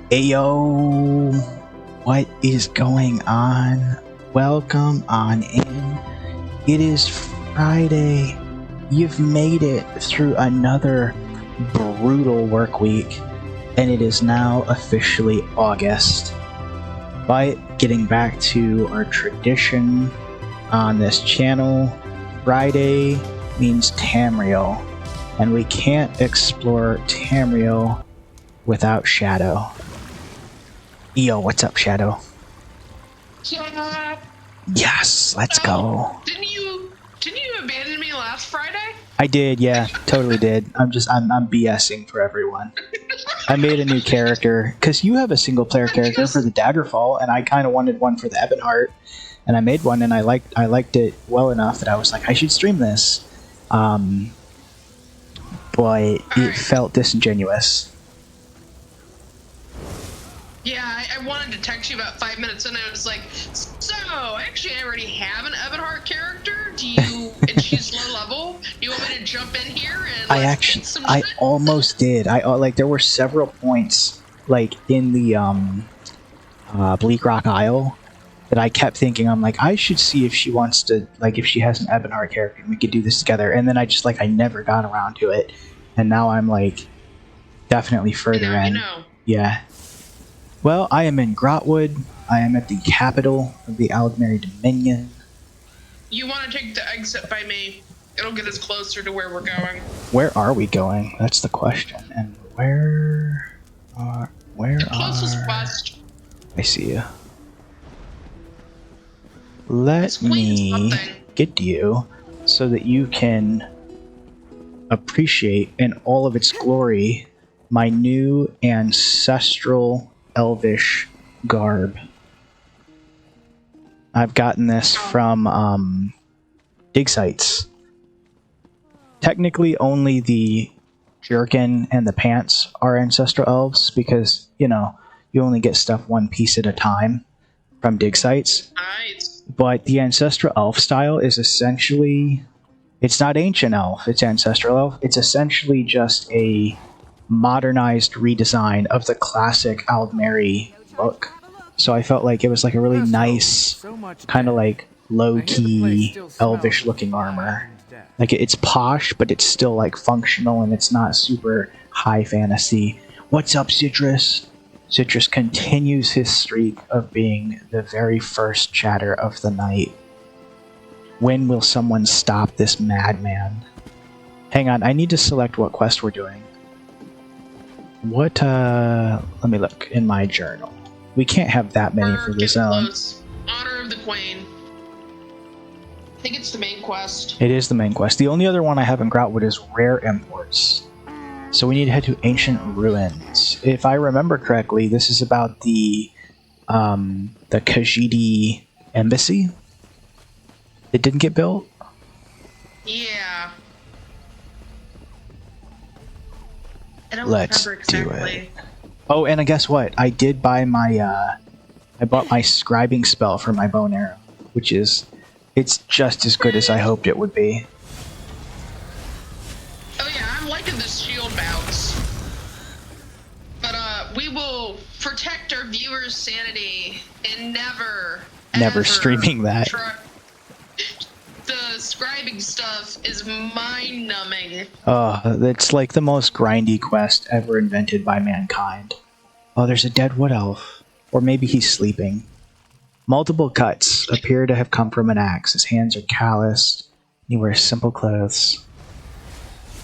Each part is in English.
Ayo, what is going on? Welcome on in. It is Friday. You've made it through another brutal work week, and it is now officially August. But getting back to our tradition on this channel, Friday means Tamriel, and we can't explore Tamriel without Shadow. Yo, what's up, Shadow? Yeah. Yes, let's go. Didn't you abandon me last Friday? I did, yeah, totally did. I'm BSing for everyone. I made a new character because you have a single player character for the Daggerfall, and I kind of wanted one for the Ebonheart, and I made one, and I liked it well enough that I was like, I should stream this. But it felt disingenuous. Yeah, I wanted to text you about 5 minutes, and I was like, so, actually, I already have an Ebonheart character. And she's low level. Do you want me to jump in here and I almost did. There were several points, like, in the, Bleak Rock Isle that I kept thinking, I'm like, I should see if she wants to, like, if she has an Ebonheart character and we could do this together. And then I never got around to it. And now I'm, like, definitely further in. You know. Yeah. Well, I am in Grotwood. I am at the capital of the Aldmeri Dominion. You want to take the exit by me? It'll get us closer to where we're going. Where are we going? That's the question. And closest west. I see you. Let me get you so that you can appreciate in all of its glory my new ancestral elvish garb. I've gotten this from dig sites. Technically only the jerkin and the pants are ancestral elves because, you know, you only get stuff one piece at a time from dig sites. Nice. But the ancestral elf style is essentially, it's not ancient elf, it's ancestral elf. It's essentially just a modernized redesign of the classic Aldmeri look. So I felt like it was like a really nice, kind of like low-key, elvish-looking armor. Like it's posh, but it's still like functional and it's not super high fantasy. What's up, Citrus? Citrus continues his streak of being the very first chatter of the night. When will someone stop this madman? Hang on, I need to select what quest we're doing. Let me look in my journal. We can't have that many for the zone. Close. Honor of the Queen. I think it's the main quest. It is the main quest. The only other one I have in Grotwood is Rare Imports. So we need to head to Ancient Ruins. If I remember correctly, this is about the Khajiit embassy that didn't get built. Yeah. I don't Let's remember exactly. do it. Oh, and guess what? I did buy my I bought my scribing spell for my bow and arrow, which is, it's just as good as I hoped it would be. Oh yeah, I'm liking this shield bounce. But we will protect our viewers' sanity and never Streaming that. The scribing stuff is mind-numbing. It's like the most grindy quest ever invented by mankind. Oh, there's a dead wood elf. Or maybe he's sleeping. Multiple cuts appear to have come from an axe. His hands are calloused, and he wears simple clothes.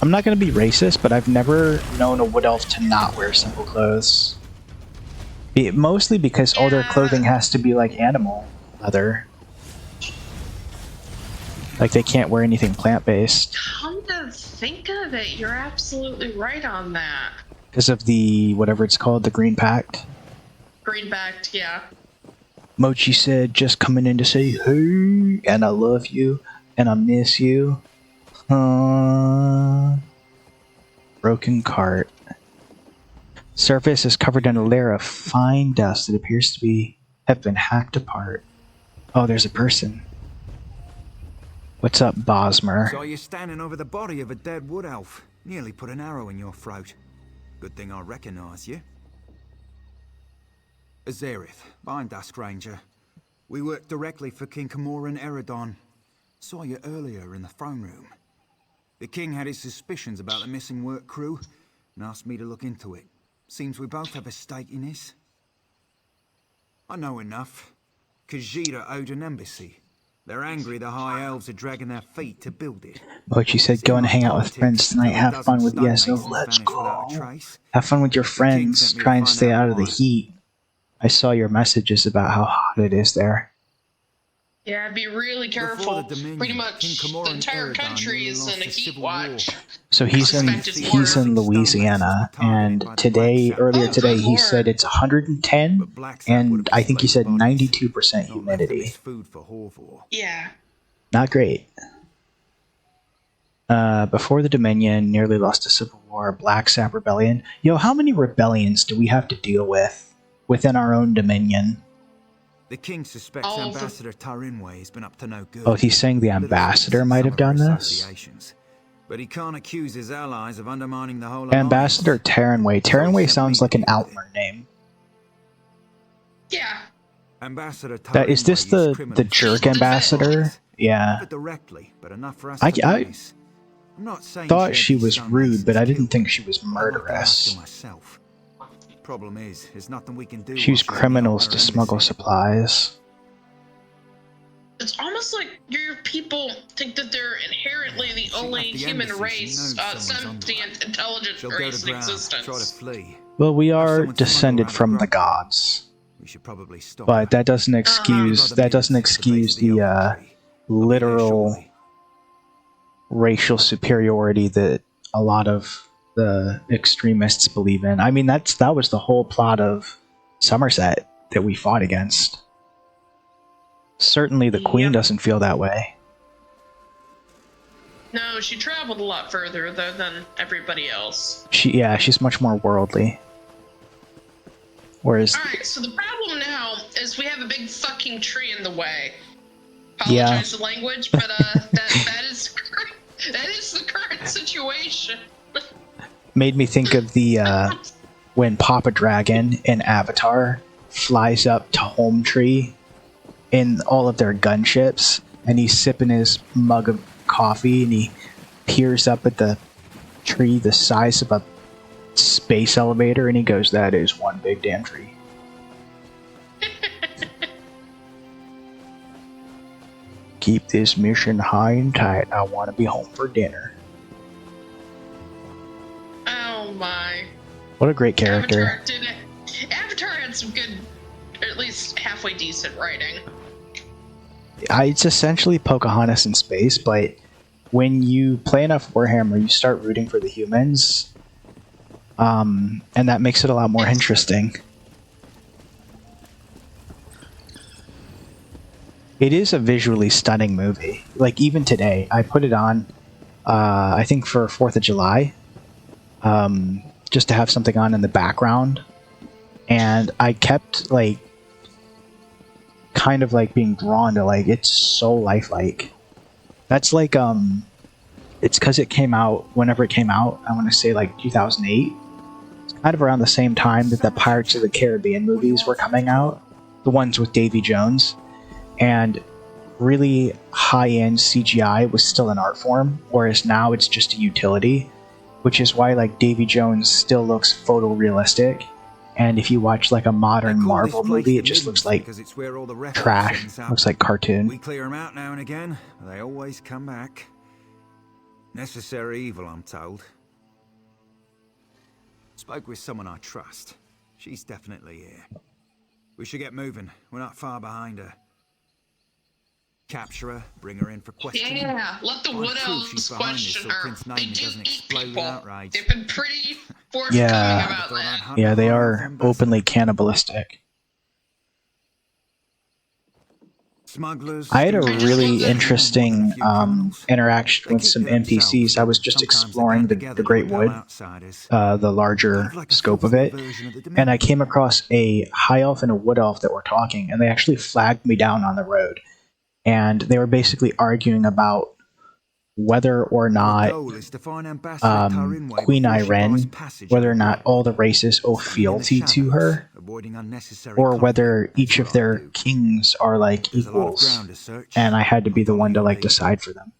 I'm not going to be racist, but I've never known a wood elf to not wear simple clothes. Mostly because all their clothing has to be like animal leather. Like they can't wear anything plant-based. Come to think of it, you're absolutely right on that. Because of the, whatever it's called, the Green Pact. Green Pact, yeah. Mochi said, just coming in to say, hey, and I love you, and I miss you. Broken cart. Surface is covered in a layer of fine dust that appears to have been hacked apart. Oh, there's a person. What's up, Bosmer? Saw you standing over the body of a dead wood elf. Nearly put an arrow in your throat. Good thing I recognize you. Azerith, Bind Dusk Ranger. We work directly for King Kamor and Eridon. Saw you earlier in the throne room. The king had his suspicions about the missing work crew and asked me to look into it. Seems we both have a stake in this. I know enough. Khajiit owed an embassy. They're angry the High Elves are dragging their feet to build it. But she said, go and hang out with friends tonight. Have fun with ESO. Let's go. Have fun with your friends. Try and stay out of the heat. I saw your messages about how hot it is there. Yeah, be really careful. Pretty much the entire country is in a heat watch. So he's in Louisiana, and earlier today, he said it's 110, and I think he said 92% humidity. Yeah. Not great. Before the Dominion nearly lost a civil war, Black Sap Rebellion. Yo, how many rebellions do we have to deal with within our own Dominion? The king suspects Ambassador Tarinway has been up to no good. Oh, he's saying the ambassador might have done this? But he can't accuse his allies of undermining the whole Ambassador Tarinway. Tarinway sounds like an Altmer name. Yeah. Ambassador That is this the jerk ambassador? Yeah. Directly, but enough for us I I'm not saying thought she was rude, but I didn't think she was murderous. Problem is, there's nothing we can do. She used criminals to smuggle supplies. It's almost like your people think that they're inherently the only human race, sentient, intelligent race in existence. Well, we are descended from the gods, but that doesn't excuse the literal racial superiority that a lot of the extremists believe in. I mean, that was the whole plot of Somerset that we fought against. Certainly the Queen doesn't feel that way. No, she traveled a lot further though than everybody else. She's much more worldly. Whereas Alright, so the problem now is we have a big fucking tree in the way. Apologize for the language, but that is the current situation. Made me think of the when Papa Dragon in Avatar flies up to Home Tree in all of their gunships, and he's sipping his mug of coffee, and he peers up at the tree the size of a space elevator, and he goes, "That is one big damn tree." Keep this mission high and tight. I want to be home for dinner. Oh my. What a great character. Avatar had some good, or at least halfway decent writing. It's essentially Pocahontas in space, but when you play enough Warhammer, you start rooting for the humans, and that makes it a lot more interesting. It is a visually stunning movie. Like, even today, I put it on, I think for 4th of July, just to have something on in the background, and I kept, like, kind of, like, being drawn to, like, it's so lifelike. That's, like, it's because it came out, whenever it came out, I want to say, like, 2008. It's kind of around the same time that the Pirates of the Caribbean movies were coming out, the ones with Davy Jones. And really high-end CGI was still an art form, whereas now it's just a utility, which is why, like, Davy Jones still looks photorealistic, and if you watch, like, a modern Marvel movie, it just looks like trash. Looks like cartoon. We clear them out now and again, but they always come back. Necessary evil, I'm told. Spoke with someone I trust. She's definitely here. We should get moving. We're not far behind her. Capture her, bring her in for questioning. Yeah, let the Wood Elves question her. They do eat people. They've been pretty forthcoming about that. Yeah, they are openly cannibalistic. Smugglers. I had a really interesting interaction with some NPCs. I was just exploring the Great Wood, the larger scope of it, and I came across a High Elf and a Wood Elf that were talking, and they actually flagged me down on the road. And they were basically arguing about whether or The not goal is to find Ambassador Tarinway Queen before she buys Irene, passage whether or over not the all the wall. races owe Staying in the fealty to her, shadows, avoiding unnecessary or conflict. whether That's each what of their I'll do. kings are like There's a lot of equals, ground to search. and I had to be I'll the follow one to your like lead. decide for them.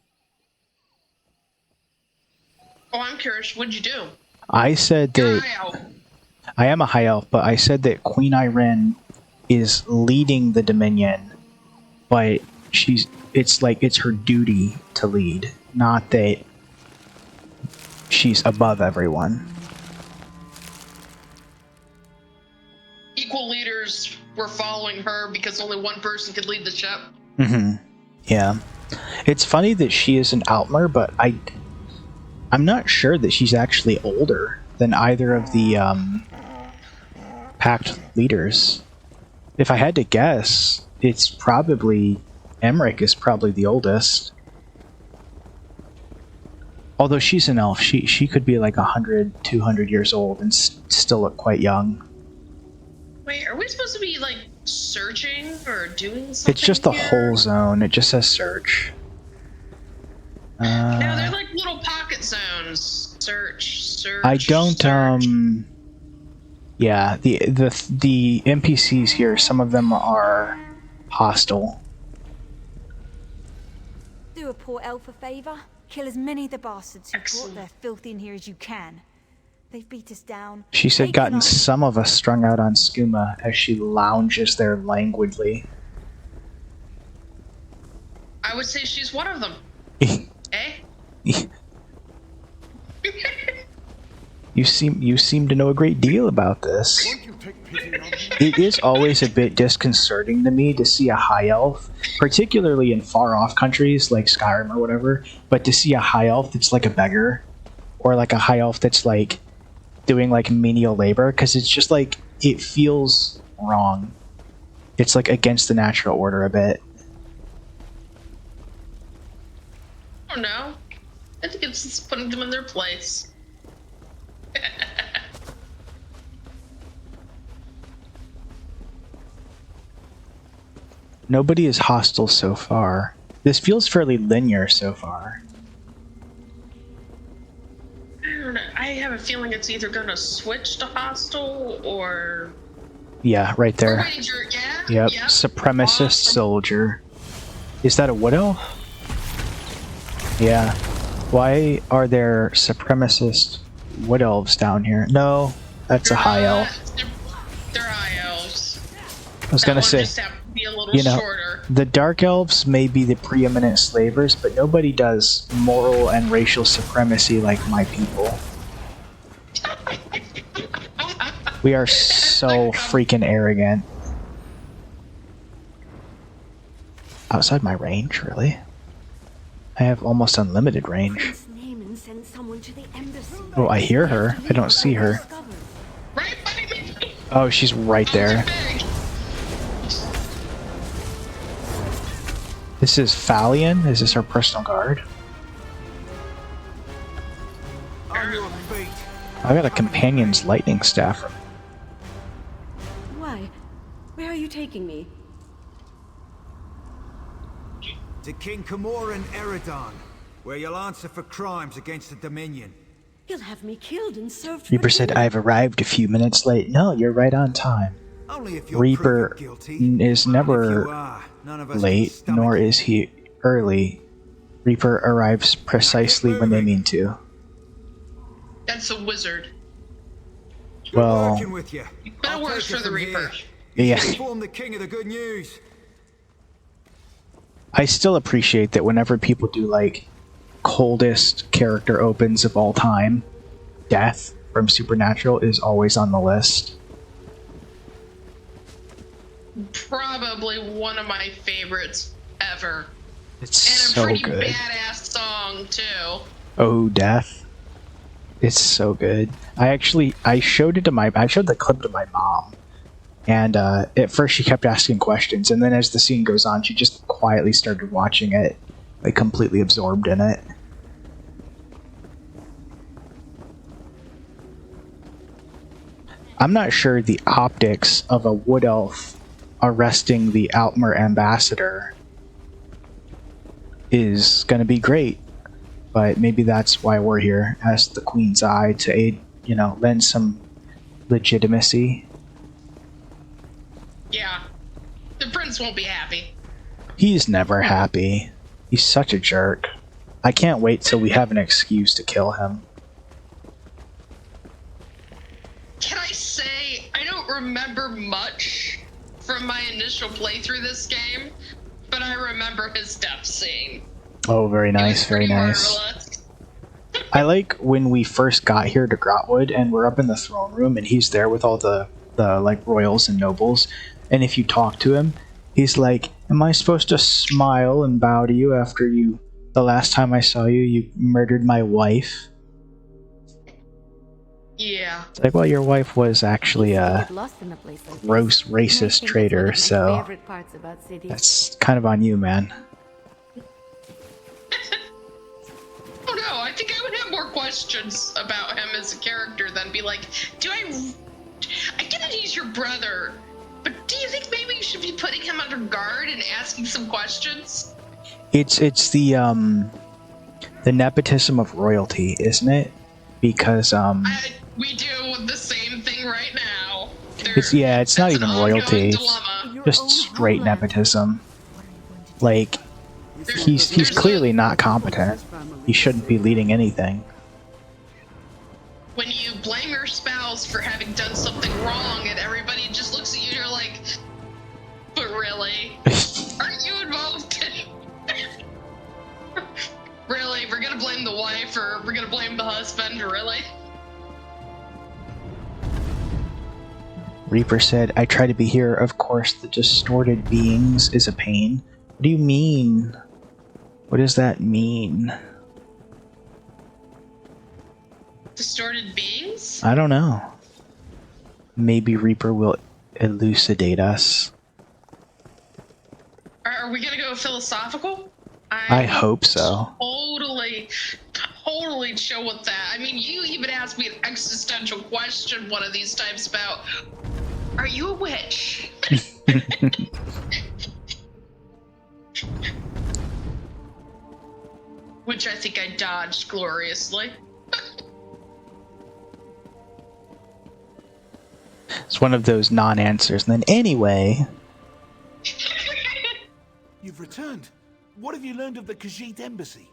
Oh, I'm curious. What'd you do? I said You're a that high elf. I am a high elf, but I said that Queen Irene is leading the Dominion, but it's her duty to lead, not that she's above everyone. Equal leaders were following her because only one person could lead the ship. Yeah. It's funny that she is an Altmer, but I'm not sure that she's actually older than either of the Pact leaders. If I had to guess, it's probably Emmerich is probably the oldest. Although she's an elf, she could be like 100, 200 years old and still look quite young. Wait, are we supposed to be like searching or doing something? It's just the here? whole zone. It just says search. No, they're like little pocket zones. Search. I don't. Search. Yeah, the NPCs here. Some of them are hostile. Do a poor elf a favour. Kill as many of the bastards who Excellent. brought their filth in here as you can. They've beat us down. She said, taken gotten our- some of us strung out on skooma as she lounges there languidly. I would say she's one of them. Eh? You seem to know a great deal about this. It is always a bit disconcerting to me to see a high elf, particularly in far off countries like Skyrim or whatever, but to see a high elf that's like a beggar, or like a high elf that's like doing like menial labor, because it's just like, it feels wrong. It's like against the natural order a bit. I don't know. I think it's just putting them in their place. Nobody is hostile so far. This feels fairly linear so far. I don't know. I have a feeling it's either gonna switch to hostile or. Yeah, right there. Ranger, yeah. Yep, supremacist soldier. Is that a wood elf? Yeah. Why are there supremacist wood elves down here? No, that's a high elf. They're high elves. I was gonna say, Just have to be a little you know, shorter. the dark elves may be the preeminent slavers, but nobody does moral and racial supremacy like my people. We are so freaking arrogant. Outside my range, really? I have almost unlimited range. Prince Naaman sent someone to the embassy. Oh, I hear her. I don't see her. Right by me. Oh, she's right there. This is Falion? Is this our personal guard? On your feet. I got a companion's lightning staff. Why? Where are you taking me? To King Camoran Eridon, where you'll answer for crimes against the Dominion. You'll have me killed and served for Reaper said, dinner. I've arrived a few minutes late. No, you're right on time. Only if you're Reaper proven guilty. is If you never are, none of us can late, stomach nor it. is he early. Reaper arrives precisely when they mean to. That's a wizard. We're Well, working with you. Better I'll works take for it the from Reaper. here. yeah. Inform the king of the good news. I still appreciate that whenever people do like coldest character opens of all time, Death from Supernatural is always on the list. Probably one of my favorites ever. It's And a so pretty good. badass song too. Oh, Death. It's so good. I showed the clip to my mom. And at first she kept asking questions, and then as the scene goes on, she just quietly started watching it, like completely absorbed in it. I'm not sure the optics of a wood elf arresting the Altmer ambassador is going to be great. but maybe that's why we're here as the Queen's Eye to aid, lend some legitimacy. Yeah. The prince won't be happy. He's never happy. He's such a jerk. I can't wait till we have an excuse to kill him. Can I say, I don't remember much from my initial playthrough this game, but I remember his death scene. Oh, very nice, very nice. Marvelous. I like when we first got here to Grotwood and we're up in the throne room and he's there with all the like royals and nobles, and if you talk to him, he's like, "Am I supposed to smile and bow to you after the last time I saw you, you murdered my wife?" Yeah. It's like, well, your wife was actually a gross racist traitor, so that's kind of on you, man. Oh no, I think I would have more questions about him as a character than be like, I get that he's your brother, but do you think maybe you should be putting him under guard and asking some questions? It's the nepotism of royalty, isn't it? Because we do the same thing right now. It's not even royalty. It's just straight nepotism. Like, he's clearly not competent. He shouldn't be leading anything. When you blame your spouse for having done something wrong and everybody just looks at you, you're like, but really? Aren't you involved? Really? We're gonna blame the wife or we're gonna blame the husband, really? Reaper said, "I try to be here. Of course, the distorted beings is a pain." What do you mean? What does that mean? Distorted beings? I don't know. Maybe Reaper will elucidate us. Are we gonna go philosophical? I hope so. Totally chill with that. I mean, you even asked me an existential question one of these times about, are you a witch? Which I think I dodged gloriously. It's one of those non-answers. And then anyway... You've returned. What have you learned of the Khajiit embassy?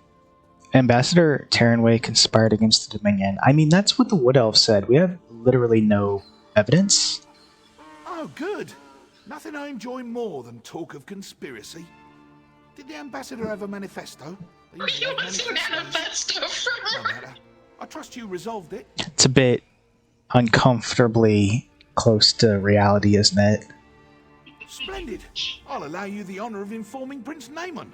Ambassador Terranway conspired against the Dominion. I mean, that's what the Wood Elf said. We have literally no evidence. Oh, good. Nothing I enjoy more than talk of conspiracy. Did the ambassador have a manifesto? What's a manifesto No matter. I trust you resolved it. It's a bit uncomfortably close to reality, isn't it? Splendid. I'll allow you the honor of informing Prince Naaman.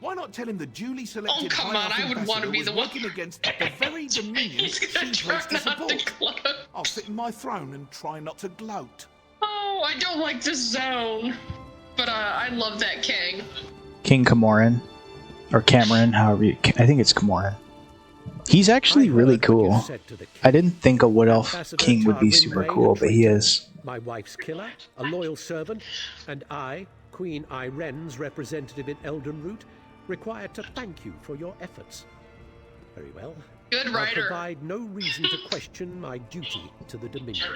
Why not tell him the duly selected come on, I would want to be the one working against the very Dominion she pledged to support? I'll sit in my throne and try not to gloat. Oh, I don't like this zone. But I love that king. King Camoran. Or Cameron, however you... I think it's Camoran. He's actually really cool. I didn't think a Wood Elf king would be super cool, but he is. My wife's killer, a loyal servant, and I, Queen Iren's representative in Eldenroot, required to thank you for your efforts. Very well. Good I writer. provide no reason to question my duty to the Dominion.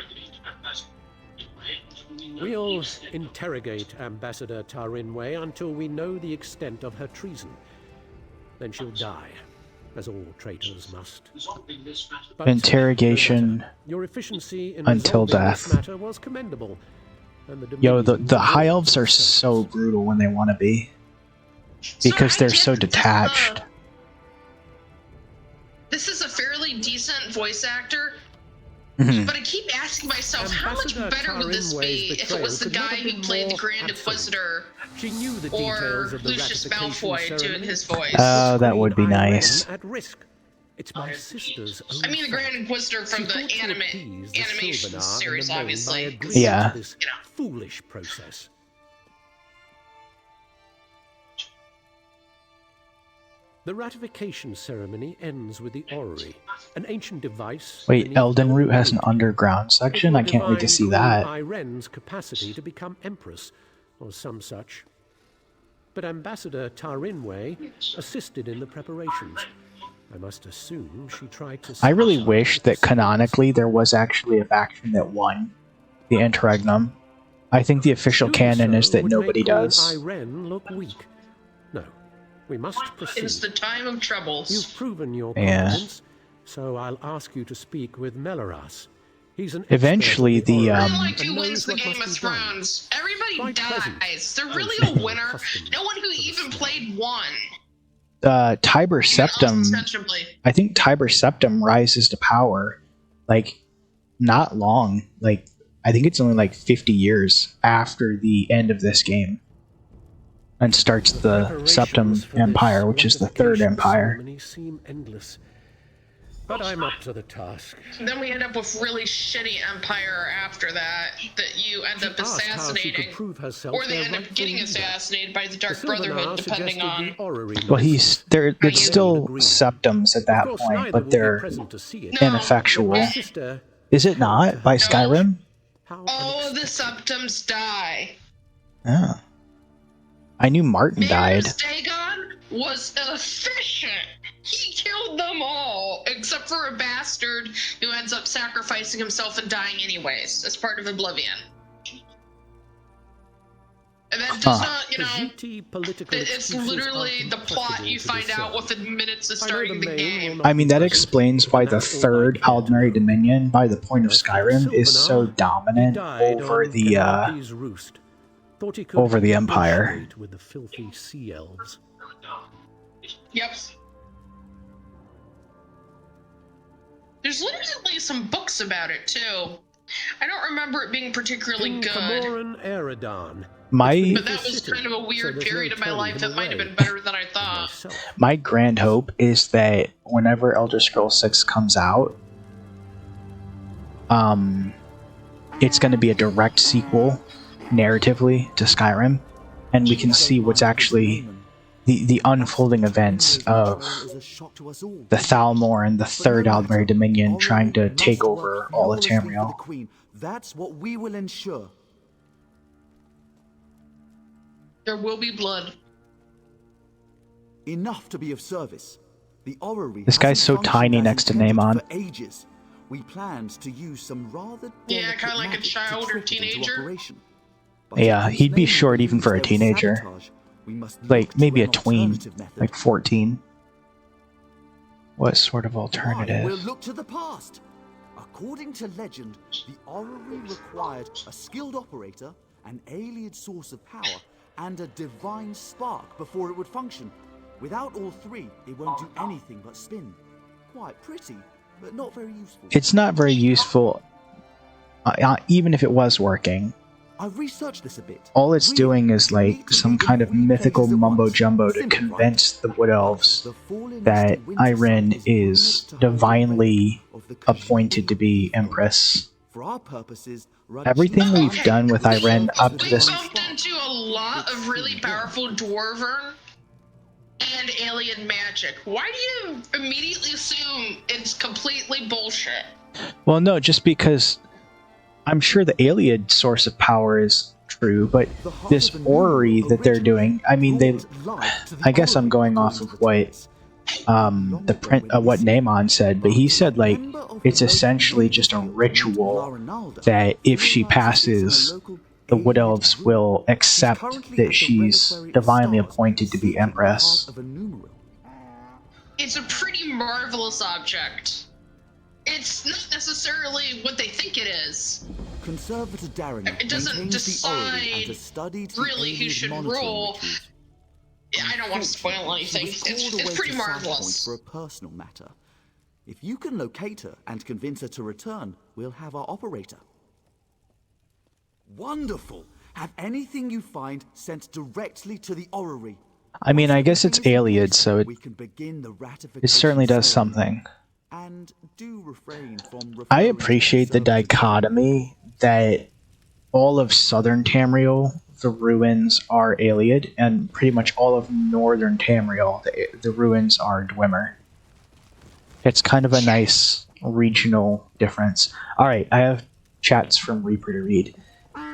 We'll interrogate Ambassador Tarinway until we know the extent of her treason. Then she'll die, as all traitors must. But Interrogation your efficiency in until resolving death. this matter was commendable. And the Yo, Dominion the High Elves are so brutal when they want to be. Because they're so detached. This is a fairly decent voice actor, but I keep asking myself, how much better would this be if it was the guy who played the Grand Inquisitor She knew the or details of the Lucius ratification Malfoy doing ceremony. his voice? Oh, that would be Queen Irene nice. At risk. It's my sister's I mean, the Grand Inquisitor from the animation series, obviously. Yeah. This foolish process. The ratification ceremony ends with the orrery, an ancient device. Wait, beneath Eldenroot has an Root. underground section? I can't wait to see that. Iren's capacity to become empress, or some such. But Ambassador Tarinway assisted in the preparations. I must assume she tried to... I really wish that canonically there was actually a faction that won the interregnum. I think the official canon is that nobody does. Irene look weak. No, we must proceed. It's the time of troubles. You've proven your Yeah. competence, so I'll ask you to speak with Meloras. He's an Eventually, expert in the, order Unlike and who knows wins the what Game of must be done. Thrones, everybody By present, dies. They're I'm really a simply winner. accustomed No one who to the even smell. played won. Tiber Septim, Ostensibly. I think Tiber Septim rises to power, like, not long. Like, I think it's only like 50 years after the end of this game. And starts the Preparations Septim for this Empire, which is the Third ratification Empire. ceremony seem endless. But I'm up to the task. Then we end up with really shitty empire after that you end up She asked how she assassinating. could prove herself Or they their end up rightful getting leader. assassinated by the The Dark Brotherhood, Sylvanar depending suggested on... the orrery Well, lists. there's you still agree. Septims at that Of course, point, neither but will be they're present to see it. No. ineffectual. My sister, Is it not? By Skyrim? how All of the unexpected. Septims die. Oh. I knew Martin died. Mayor's Dagon was efficient. He killed them all, except for a bastard who ends up sacrificing himself and dying anyways, as part of Oblivion. And that does not, you know, Visuti political it's excuses literally are the plot you impossible to find out discern. within minutes of I know starting the main game. will not I mean, be that present, explains why but the that's all third I care to Aldmeri know. Dominion, by the point of As for Skyrim, is so Sylvanar, he dominant died over on the Penelope's roost. Thought he could over the Empire. negotiate with the filthy sea elves. Yep. There's literally some books about it, too. I don't remember it being particularly King good. Camoran Eredon. My But that was kind of a weird period of my life that might have been better than I thought. Myself. my grand hope is that whenever Elder Scrolls 6 comes out, it's going to be a direct sequel narratively to Skyrim, and we can see what's actually the unfolding events of the Thalmor and the Third Aldmeri Dominion trying to take over all of Tamriel. That's what we will ensure. There will be blood. Enough to be of service. The orrery This guy's hasn't so functioned tiny as next to intended Namon. for ages. We planned to use some rather Yeah, delicate kinda like a magic to child or trick it into teenager. operation. But Yeah, if he'd be these short names even for a use their teenager. sabotage, we must look Like, to maybe a an tween, alternative method. like 14. What sort of Why, alternative? we'll look to the past. According to legend, the orrery required a skilled operator, an alien source of power, and a divine spark before it would function. Without all three, it won't do anything but spin. Quite pretty, but not very useful. It's not very useful, even if it was working. I've researched this a bit. All it's Really, doing is you like need to some be in kind of 3 mythical places at mumbo once. jumbo to Simple, right? convince the Wood Elves The fallen that Mr. Winterside Irene is is honored to hold the divinely weight of the appointed to be Khajiit throne. Empress. For our purposes, Everything Rajin- we've done with Irene up to We this... bumped into a lot of really powerful dwarven and alien magic. Why do you immediately assume it's completely bullshit? Well, no, just because I'm sure the alien source of power is true, but The heart this of the orrery Nuru that they're originally doing, I mean, they... brought life to the I guess I'm orrery going off according of to what tales. what Namon said, but he said like it's essentially just a ritual that if she passes, the Wood Elves will accept that she's divinely appointed to be Empress. It's a pretty marvelous object. It's not necessarily what they think it is. Conservator Darren It doesn't maintains the orrery and decide has studied the really who alien should monitoring rule. rituals. Yeah, I don't want to spoil anything. She was called away It's pretty to Sandpoint marvelous. for a personal matter. If you can locate her and convince her to return, we'll have our operator. Wonderful! Have anything you find sent directly to the orrery. I mean, I guess it's Once everything is in Alien, place, so we can begin the it ratification certainly does ceremony. something. And do refrain from I referring to appreciate the conservative- dichotomy that all of southern Tamriel, the ruins are Iliad, and pretty much all of northern Tamriel, the ruins are Dwemer. It's kind of a nice regional difference. Alright, I have chats from Reaper to read.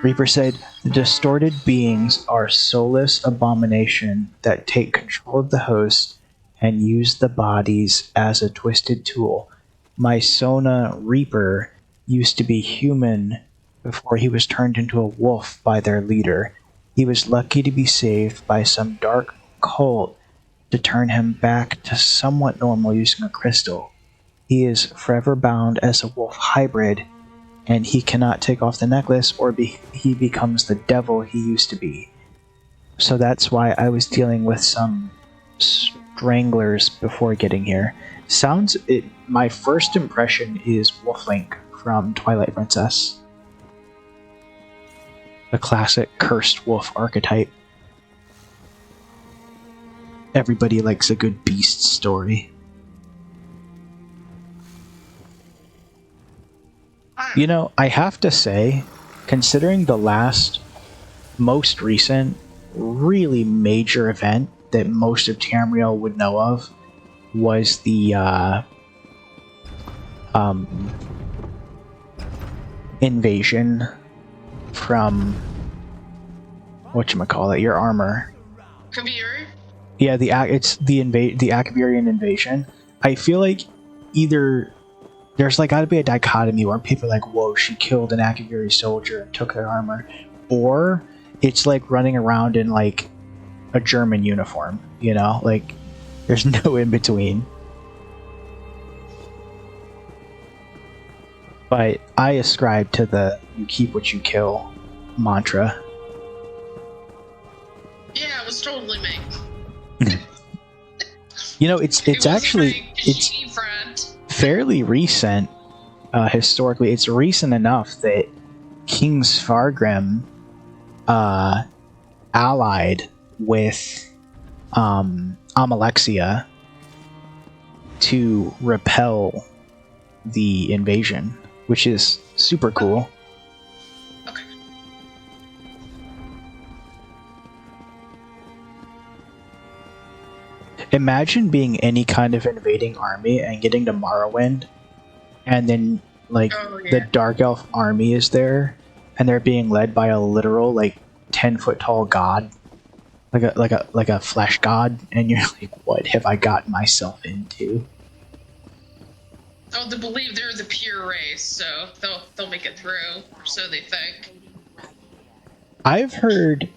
Reaper said, "The distorted beings are soulless abomination that take control of the host and used the bodies as a twisted tool. My Sona Reaper used to be human before he was turned into a wolf by their leader. He was lucky to be saved by some dark cult to turn him back to somewhat normal using a crystal. He is forever bound as a wolf hybrid, and he cannot take off the necklace or he becomes the devil he used to be. So that's why I was dealing with some stranglers before getting here. My first impression is Wolflink from Twilight Princess. The classic cursed wolf archetype. Everybody likes a good beast story. You know, I have to say, considering the most recent, really major event that most of Tamriel would know of was the invasion from whatchamacallit, your armor. Kaviri? Yeah, it's the Akavirian invasion. I feel like either there's like gotta be a dichotomy where people are like, whoa, she killed an Akaviri soldier and took their armor, or it's like running around in like a German uniform, you know, like there's no in between. But I ascribe to the "you keep what you kill" mantra. Yeah, it was totally me. You know, it's fairly recent. Historically, it's recent enough that King Svargrim allied with Amalexia to repel the invasion, which is super cool. Okay. Imagine being any kind of invading army and getting to Morrowind, and then like the Dark Elf army is there, and they're being led by a literal like 10-foot tall god, like a flesh god, and you're like, what have I gotten myself into? Oh, they believe they're the pure race, so they'll make it through, so they think. I've heard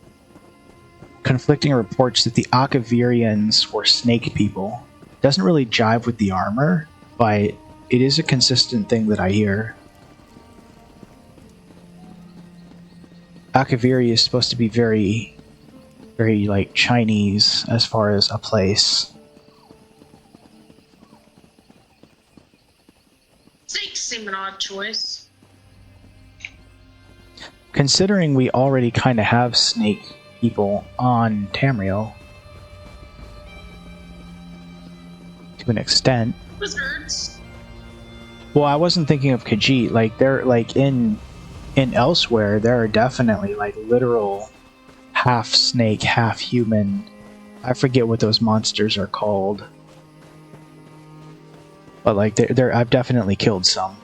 conflicting reports that the Akavirians were snake people. Doesn't really jive with the armor, but it is a consistent thing that I hear. Akaviri is supposed to be very, very like Chinese as far as a place. Snakes seem an odd choice. Considering we already kind of have snake people on Tamriel. To an extent. Wizards. Well, I wasn't thinking of Khajiit. Like, they're like in Elsewhere, there are definitely like literal half snake, half human. I forget what those monsters are called. But like, I've definitely killed some.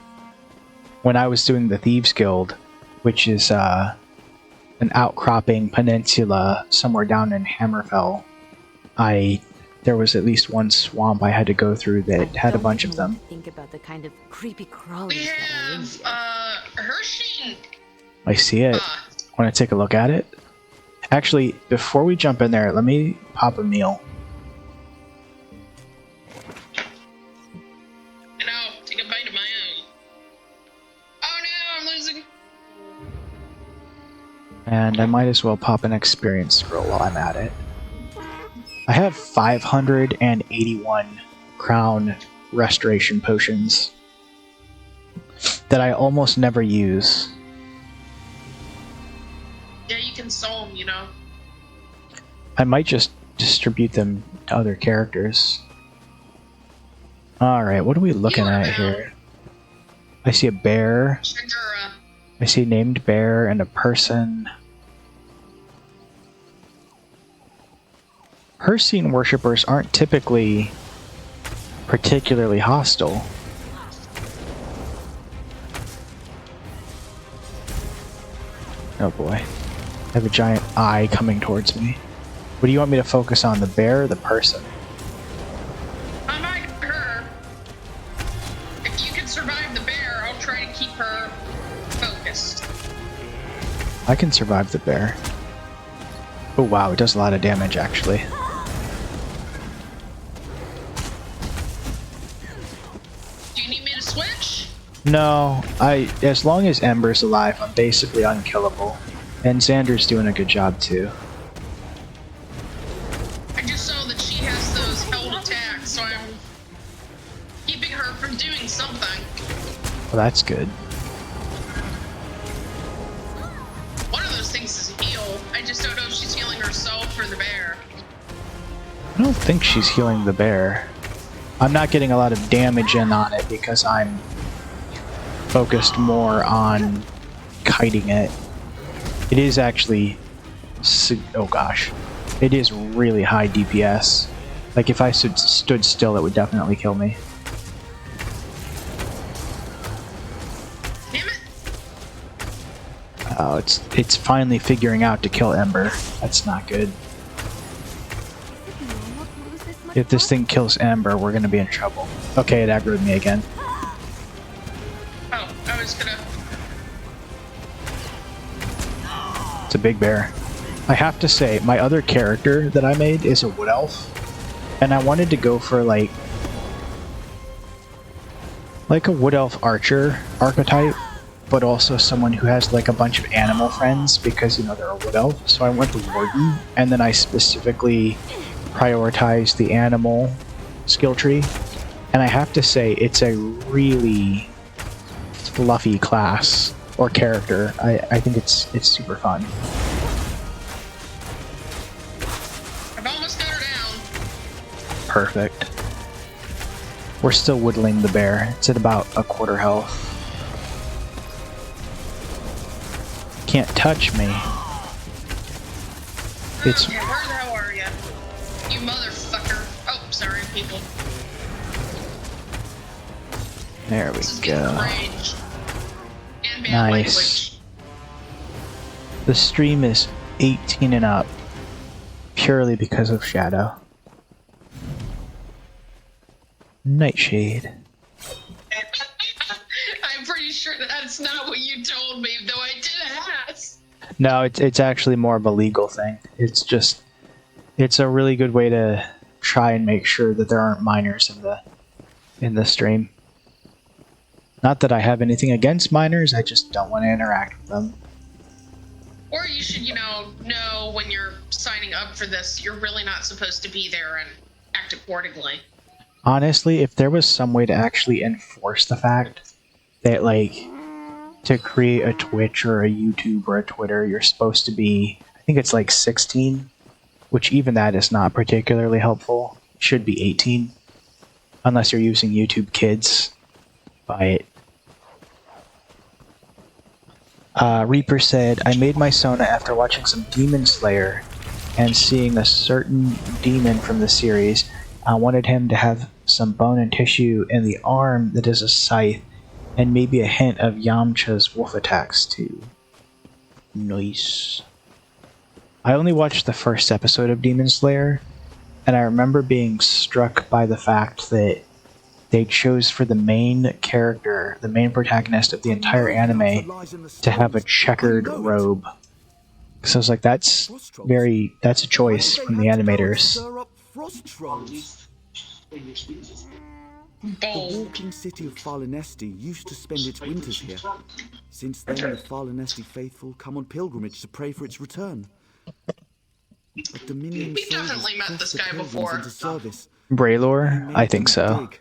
When I was doing the Thieves Guild, which is an outcropping peninsula somewhere down in Hammerfell, there was at least one swamp I had to go through that had a bunch of them. Think about the kind of creepy crawlies We that are in have here. Hershey. I see it. Want to take a look at it? Actually, before we jump in there, let me pop a meal. And I'll take a bite of my own. Oh no, I'm losing. And I might as well pop an experience scroll while I'm at it. I have 581 crown restoration potions that I almost never use. Yeah, you can sell them, you know. I might just distribute them to other characters. Alright, what are we looking at here? I see a bear. Shigura. I see a named bear and a person. Persine worshippers aren't typically particularly hostile. Oh boy. I have a giant eye coming towards me. What do you want me to focus on, the bear or the person? I can survive the bear. Oh wow, it does a lot of damage actually. Do you need me to switch? No, as long as Ember's alive, I'm basically unkillable. And Xander's doing a good job too. I just saw that she has those held attacks, so I'm keeping her from doing something. Well, that's good. One of those things is heal. I just don't know if she's healing herself or the bear. I don't think she's healing the bear. I'm not getting a lot of damage in on it because I'm focused more on kiting it. It is actually... oh gosh. It is really high DPS. Like if I stood still, it would definitely kill me. Damn it! Oh, it's finally figuring out to kill Ember. That's not good. If this thing kills Ember, we're gonna be in trouble. Okay, it aggroed me again. Oh, I was gonna... It's a big bear. I have to say, my other character that I made is a wood elf, and I wanted to go for like a wood elf archer archetype, but also someone who has like a bunch of animal friends because, you know, they're a wood elf. So I went to warden, and then I specifically prioritized the animal skill tree, and I have to say it's a really fluffy class or character. I think it's super fun. I've almost got her down. Perfect. We're still whittling the bear. It's at about a quarter health. Can't touch me. It's Okay, where the hell are you? You motherfucker. Oh, sorry, people. there we This is getting go. rage. And bad Nice. language. The stream is 18 and up purely because of Shadow. Nightshade. I'm pretty sure that's not what you told me, though I did ask. No, it's actually more of a legal thing. It's a really good way to try and make sure that there aren't minors in the stream. Not that I have anything against minors, I just don't want to interact with them. Or you should, know when you're signing up for this, you're really not supposed to be there and act accordingly. Honestly, if there was some way to actually enforce the fact that, like, to create a Twitch or a YouTube or a Twitter, you're supposed to be, I think it's like 16, which even that is not particularly helpful. It should be 18, unless you're using YouTube Kids. But Reaper said, I made my Sona after watching some Demon Slayer and seeing a certain demon from the series. I wanted him to have some bone and tissue in the arm that is a scythe, and maybe a hint of Yamcha's wolf attacks too. Nice. I only watched the first episode of Demon Slayer, and I remember being struck by the fact that they chose for the main character, the main protagonist of the entire anime, to have a checkered robe. So I was like, that's a choice from the animators. The walking city of Farlinesti used to spend its winters here. Since then, the Farlinesti faithful come on pilgrimage to pray for its return. A Dominion We definitely met this guy before. into service. Braylor? I think so. Dig.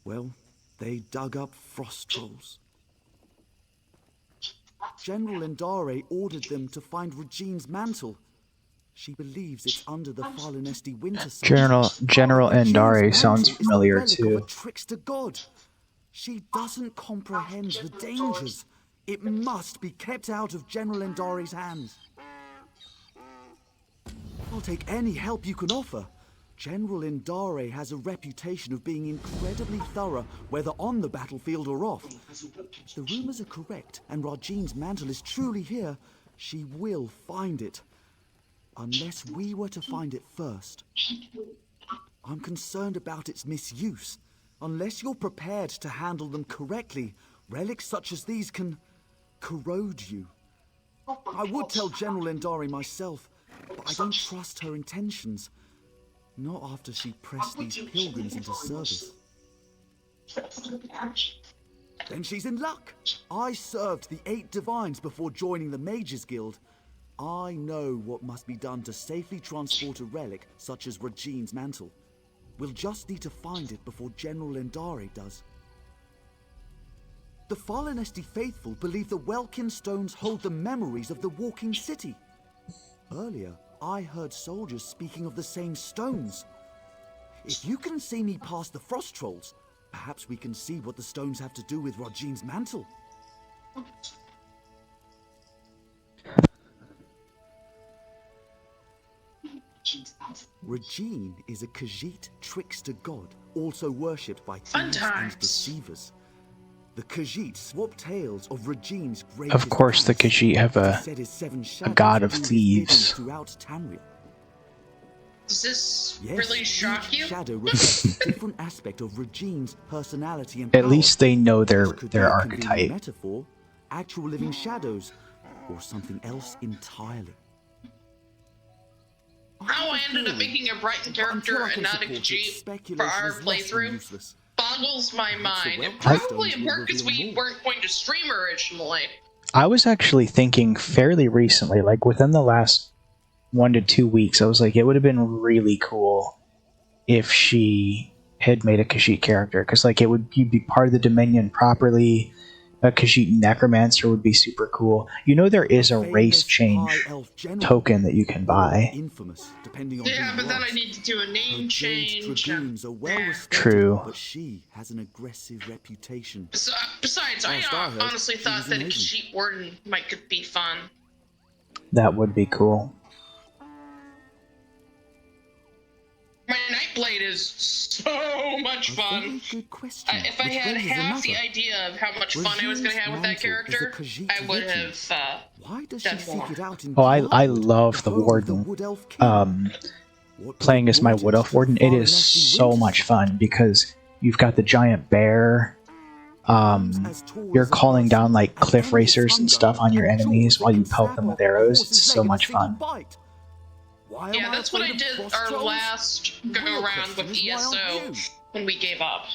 Well, they dug up frost trolls. General Endare ordered them to find Regine's mantle. She believes it's under the Farlinesti winter sun. General Endare sounds familiar Regine's mantle is the relic too. of a trickster god. She doesn't comprehend the dangers. It must be kept out of General Endare's hands. I'll take any help you can offer. General Endare has a reputation of being incredibly thorough, whether on the battlefield or off. If the rumors are correct, and Rajine's mantle is truly here, she will find it. Unless we were to find it first. I'm concerned about its misuse. Unless you're prepared to handle them correctly, relics such as these can corrode you. I would tell General Endari myself, but I don't trust her intentions. Not after she pressed these pilgrims into service. Then she's in luck. I served the 8 divines before joining the Mages Guild. I know what must be done to safely transport a relic such as Regine's mantle. We'll just need to find it before General Endari does. The Falinesti faithful believe the Welkin stones hold the memories of the walking city. Earlier, I heard soldiers speaking of the same stones. If you can see me past the frost trolls, perhaps we can see what the stones have to do with Regine's mantle. Regine is a Khajiit trickster god, also worshipped by thieves and deceivers. The Khajiit swap tales of Regine's greatest Of course, the talents. Khajiit have It is said his 7 shadows god of rule his bidding thieves. throughout Tamriel. Does this Yes, really shock each you? shadow reflects a different aspect of Regine's personality and power. At least they know their This could be a convenient archetype. metaphor, actual living shadows, or something else entirely. How I ended up making a Brighton character and not a Khajiit for our playthrough boggles my mind. It probably worked because we weren't going to stream originally. I was actually thinking fairly recently, like within the last 1 to 2 weeks, I was like, it would have been really cool if she had made a Khajiit character, because like you'd be part of the Dominion properly. A Khajiit necromancer would be super cool. You know, there is a race change token that you can buy. Yeah, but then I need to do a name change. True. But she has an aggressive reputation. Besides, I honestly thought that a Khajiit warden might be fun. That would be cool. My Nightblade is so much fun. If I had half the idea of how much fun I was going to have with that character, I would have done more. Oh, I love the Warden. Playing as my Wood Elf Warden, it is so much fun because you've got the giant bear. You're calling down like cliff racers and stuff on your enemies while you pelt them with arrows. It's so much fun. Yeah, that's what I did our last go-around with ESO when we gave up.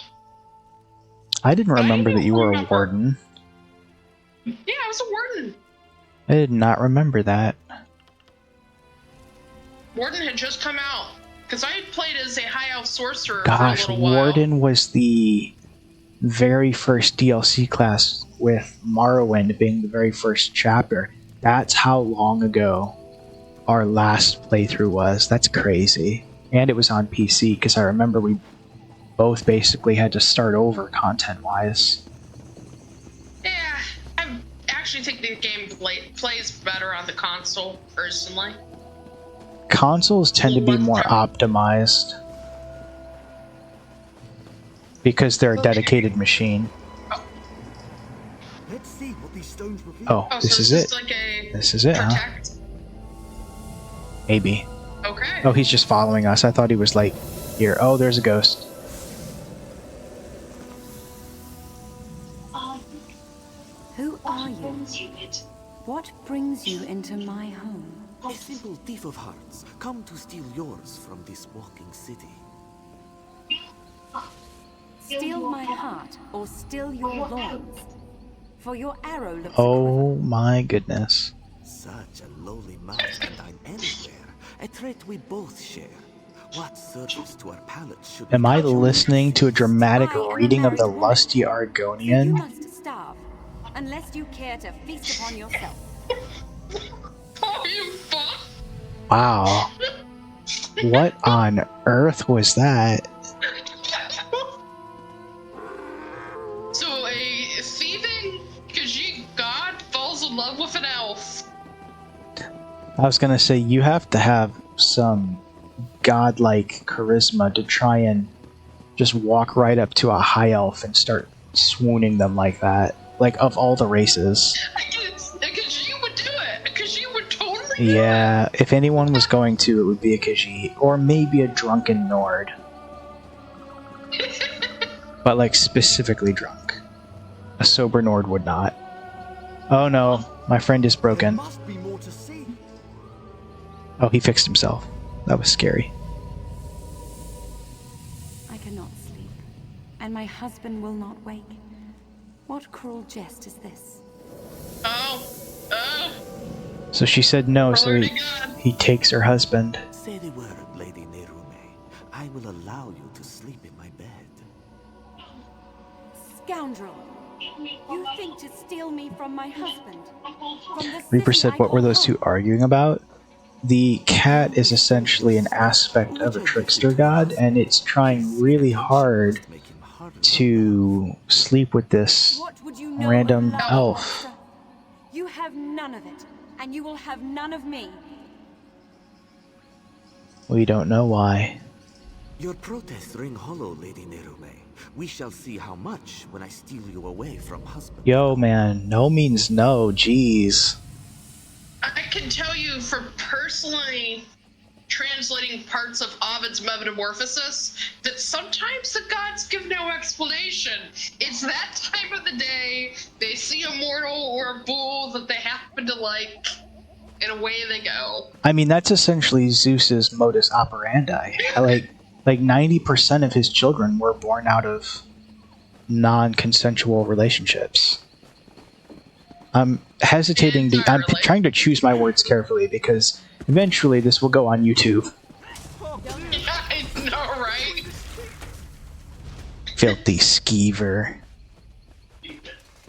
I didn't remember that you were a Warden. Yeah, I was a Warden. I did not remember that. Warden had just come out, because I had played as a High Elf Sorcerer Gosh, for a little while. Warden was the very first DLC class, with Morrowind being the very first chapter. That's how long ago our last playthrough was. That's crazy. And it was on PC, because I remember we both basically had to start over content-wise. Yeah, I actually think the game plays better on the console, personally. Consoles tend to be more optimized because they're a dedicated machine. Let's see what these stones reveal. Oh, this is it. Like a This is it, huh? protect? Maybe. Okay. Oh, he's just following us. I thought he was like here. Oh, there's a ghost. Who are you? What brings you into my home? A simple thief of hearts, come to steal yours from this walking city. Steal my heart or steal your loins? For your arrow looks Oh my goodness. Such a lowly mouse and I'm anywhere. A trait we both share. What service to our palates should Am I we listening to a dramatic I am a reading of the married woman. Lusty You Argonian? must starve, unless you care to feast upon yourself. Oh, you fuck! Wow. What on earth was that? So a thieving Khajiit god falls in love with an elf. I was gonna say, you have to have some godlike charisma to try and just walk right up to a high elf and start swooning them like that. Like, of all the races. A Khajiit would do it. A Khajiit would totally do it. Yeah, if anyone was going to, it would be a Khajiit. Or maybe a drunken Nord. But, like, specifically drunk. A sober Nord would not. Oh no, my friend is There broken. must be more to see. Oh, he fixed himself. That was scary. I cannot sleep, and my husband will not wake. What cruel jest is this? Oh. Oh. So she said no, so Glory to God. he takes her husband. Say the word, Lady Nerume. I will allow you to sleep in my bed. Scoundrel! You think to steal me from my husband? From the Reaper city said, I what were call those two home? arguing about? The cat is essentially an aspect of a trickster god, and it's trying really hard Make him harder. to sleep with this What would you know random of love, elf. monster? You have none of it, and you will have none of me. We don't know why. Your protests ring hollow, Lady Nerume. We shall see how much when I steal you away from husband. Yo, man, no means no, jeez. I can tell you from personally translating parts of Ovid's Metamorphosis that sometimes the gods give no explanation. It's that time of the day, they see a mortal or a bull that they happen to like, and away they go. I mean, that's essentially Zeus's modus operandi. Like 90% of his children were born out of non-consensual relationships. I'm hesitating to. I'm Entirely. trying to choose my words carefully because eventually this will go on YouTube. I know, right? Filthy skeever.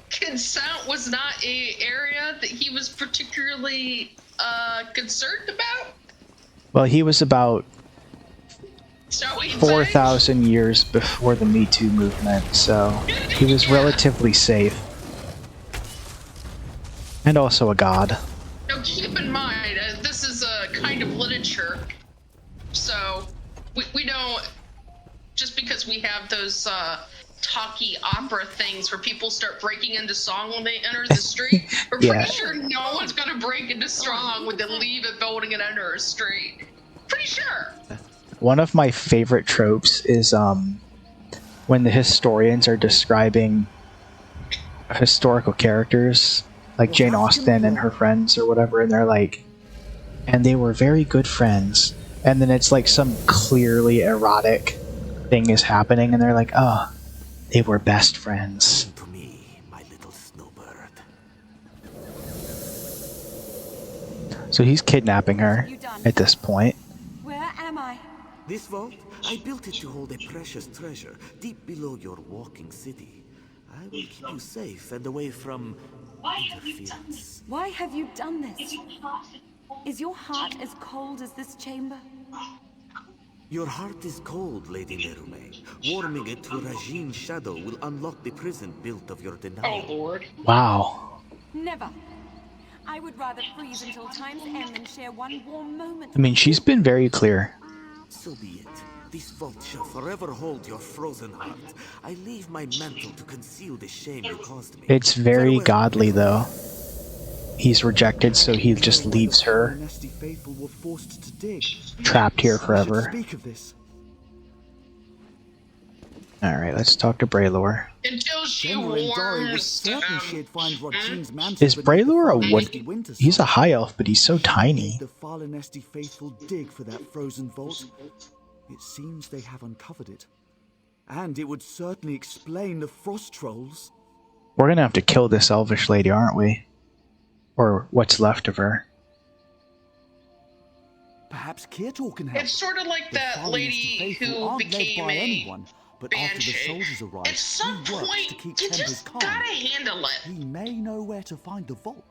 Consent was not a area that he was particularly concerned about. Well, he was about Shall we say? 4,000 years before the Me Too movement, so he was Yeah. relatively safe. And also a god. Now keep in mind, this is a kind of literature, so we don't, just because we have those talky opera things where people start breaking into song when they enter the street, we're Yeah. pretty sure no one's gonna break into song when they leave a building and enter a street. Pretty sure. One of my favorite tropes is when the historians are describing historical characters, like Jane Austen and her friends or whatever, and they're like, and they were very good friends. And then it's like some clearly erotic thing is happening, and they're like, oh, they were best friends. To me, my little snowbird. So he's kidnapping her at this point. Where am I? This vault, I built it to hold a precious treasure deep below your walking city. I will keep you safe and away from interference. Why have you done this? Is your heart as cold as this chamber? Your heart is cold, Lady Nerume. Warming it to Rajine's shadow will unlock the prison built of your denial. Oh Lord. Wow. Never. I would rather freeze until time's end than share one warm moment. I mean, she's been very clear. So be it. This vault shall forever hold your frozen heart. I leave my mantle to conceal the shame you caused me. It's very Farewell. godly, though. He's rejected, so he just leaves her Nasty faithful were forced to dig. trapped here We should forever. speak of this. Alright, let's talk to Braylor. Until she General Endari was warms certain to she'd find Rajine's mantle Is beneath the Braylor a Fallen wood? Nesty winter He's a sun. high elf, but he's so tiny. The Fallen faithful dig for that frozen vault. It seems they have uncovered it. And it would certainly explain the frost trolls. We're gonna have to kill this elvish lady, aren't we? Or what's left of her. Perhaps Kirtor can help. It's sort of like The that Fallen lady faithful who aren't led became by a anyone, but after the banshee. soldiers arrive, At some he works point, to keep you tempers just calm. gotta handle it. He may know where to find the vault.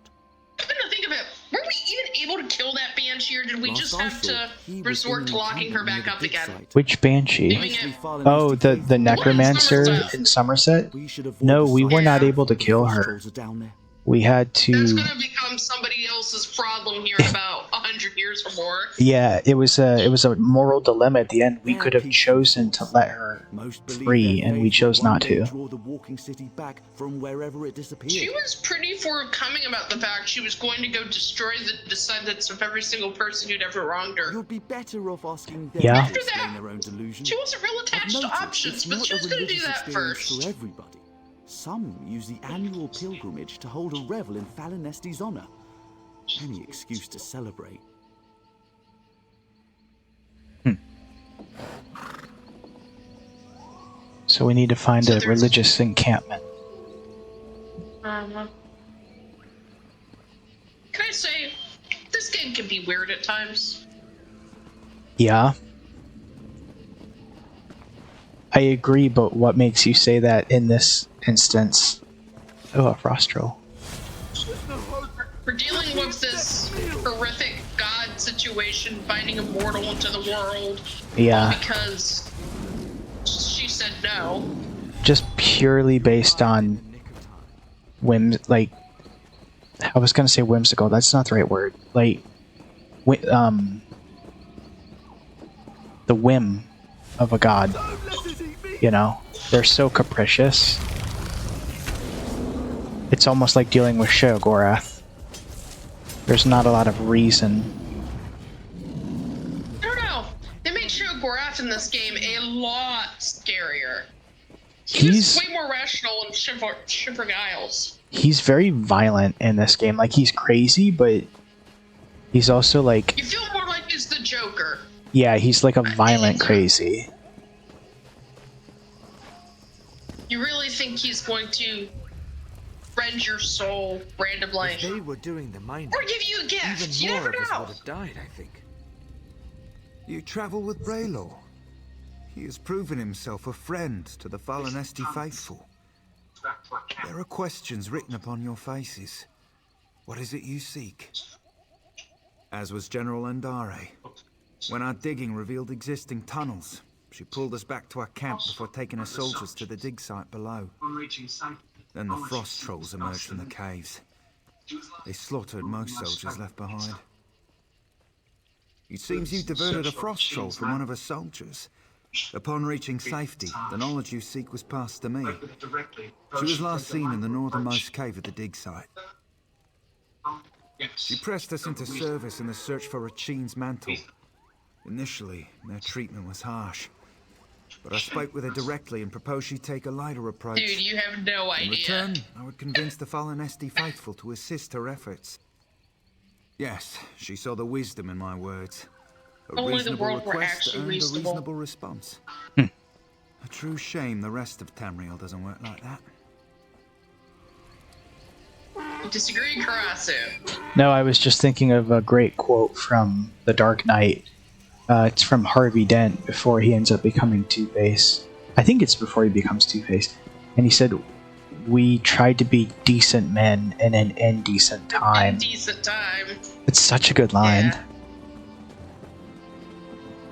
Come to think of it, were we even able to kill that banshee, or did we Last just I have saw, to he was resort in to an locking her encampment back near up the dig again? site. Which banshee? Leaving Nicely it. Fallen Oh, Nesty the faithful. necromancer Somerset. in Somerset? We should avoid No, the we were site. not Yeah. able to The kill frost her. trolls are down there. We had That's to... gonna become somebody else's problem here in about 100 years or more. Yeah, it was a moral dilemma at the end. We could have chosen to let her Most believe free, their and we faith will chose not one day to. draw the walking city back from wherever it disappeared. She was pretty forthcoming about the fact she was going to go destroy the descendants of every single person who'd ever wronged her. You'd be better off asking them Yeah. to After explain that, their own delusion. She wasn't real I've attached to noticed options, it's but not she a was gonna do religious that experience first. for everybody. Some use the annual pilgrimage to hold a revel in Falinesti's honor. Any excuse to celebrate. So we need to find a religious encampment. Can I say, this game can be weird at times. Yeah. I agree, but what makes you say that in this instance? Oh, a frost troll. We're dealing with this horrific god situation, finding a mortal into the world. Yeah. Because she said no. Just purely based on like, I was gonna say whimsical. That's not the right word. Like, the whim of a god. You know, they're so capricious. It's almost like dealing with Sheogorath. There's not a lot of reason. I don't know. They made Sheogorath in this game a lot scarier. He's way more rational in Shivering Isles. He's very violent in this game. Like, he's crazy, but he's also like... You feel more like he's the Joker. Yeah, he's like a violent crazy. You really think he's going to rend your soul randomly? If they were doing the mining, or give you a gift. Even You more never of us know. would have died, I think. You travel with Braylor. He has proven himself a friend to the Falinesti faithful. There are questions written upon your faces. What is it you seek? As was General Andare. When our digging revealed existing tunnels, she pulled us back to our camp before taking her soldiers to the dig site below. Then the frost trolls emerged from the caves. They slaughtered most soldiers left behind. It seems you diverted a frost troll from one of her soldiers. Upon reaching safety, the knowledge you seek was passed to me. She was last seen in the northernmost cave of the dig site. She pressed us into service in the search for Rachin's mantle. Initially, their treatment was harsh. But I spoke with her directly and proposed she take a lighter approach. Dude, you have no idea. In return, I would convince the Falinesti faithful to assist her efforts. Yes, she saw the wisdom in my words. A Only the reasonable world were request actually earned reasonable. a reasonable response. A true shame the rest of Tamriel doesn't work like that. Disagree, Karasu? No, I was just thinking of a great quote from The Dark Knight. It's from Harvey Dent before he ends up becoming Two-Face. I think it's before he becomes Two-Face. And he said, "We tried to be decent men in an indecent time." Indecent time. It's such a good line. Yeah.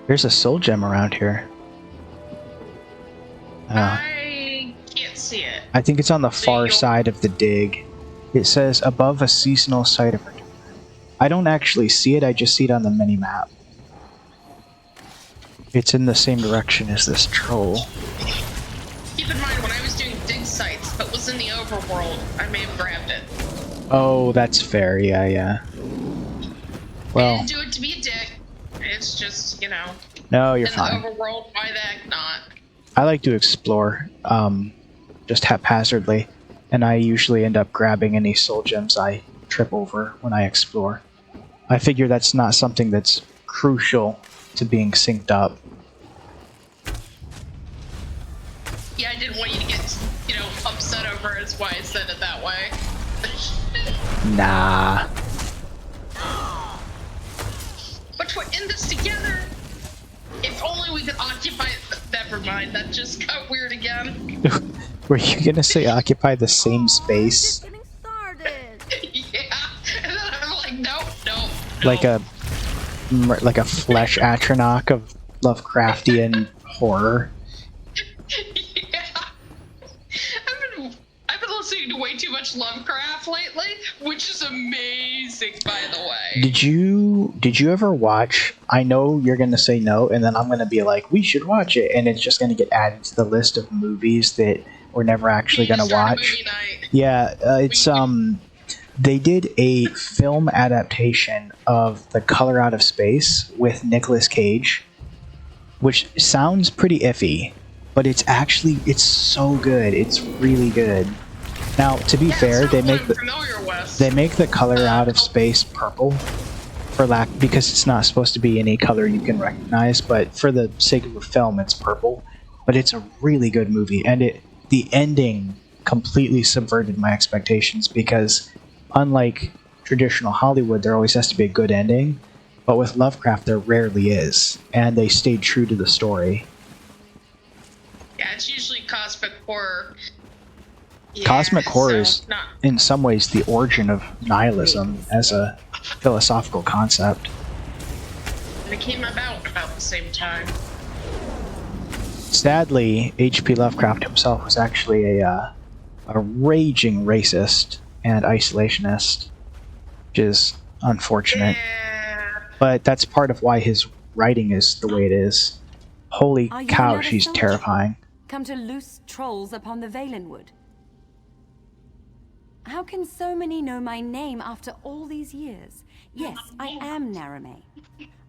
There's a soul gem around here. I can't see it. I think it's on the far side of the dig. It says above a seasonal site of return. I don't actually see it, I just see it on the mini-map. It's in the same direction as this troll. Keep in mind, when I was doing dig sites, but was in the overworld, I may have grabbed it. Oh, that's fair, yeah. I Well, didn't do it to be a dick. It's just, you know. no, you're in fine. the overworld, why the heck not? I like to explore, just haphazardly, and I usually end up grabbing any soul gems I trip over when I explore. I figure that's not something that's crucial to being synced up. Yeah, I didn't want you to get, upset over it, is why I said it that way. Nah. But to end this together, if only we could occupy... Never mind, that just got weird again. Were you gonna say occupy the same space? Getting started. Yeah, and then I'm like, nope. Like a flesh Atronach of Lovecraftian horror. Yeah. I've been listening to way too much Lovecraft lately, which is amazing, by the way. Did you ever watch? I know you're gonna say no, and then I'm gonna be like, we should watch it, and it's just gonna get added to the list of movies that we're never actually gonna watch. Movie night. Yeah, it's they did a film adaptation of The Color Out of Space with Nicolas Cage, which sounds pretty iffy, but it's so good. It's really good. Now, to be fair, they make the color out of space purple because it's not supposed to be any color you can recognize, but for the sake of the film, it's purple. But it's a really good movie, and the ending completely subverted my expectations because, unlike traditional Hollywood, there always has to be a good ending, but with Lovecraft, there rarely is, and they stayed true to the story. Yeah, it's usually cosmic horror. Yeah, Cosmic horror is, not... in some ways, the origin of nihilism as a philosophical concept. They came about the same time. Sadly, H.P. Lovecraft himself was actually a raging racist and isolationist, which is unfortunate. Yeah. But that's part of why his writing is the way it is. Holy cow, she's terrifying. Come to loose trolls upon the Valenwood. How can so many know my name after all these years? Yes, I am Narame.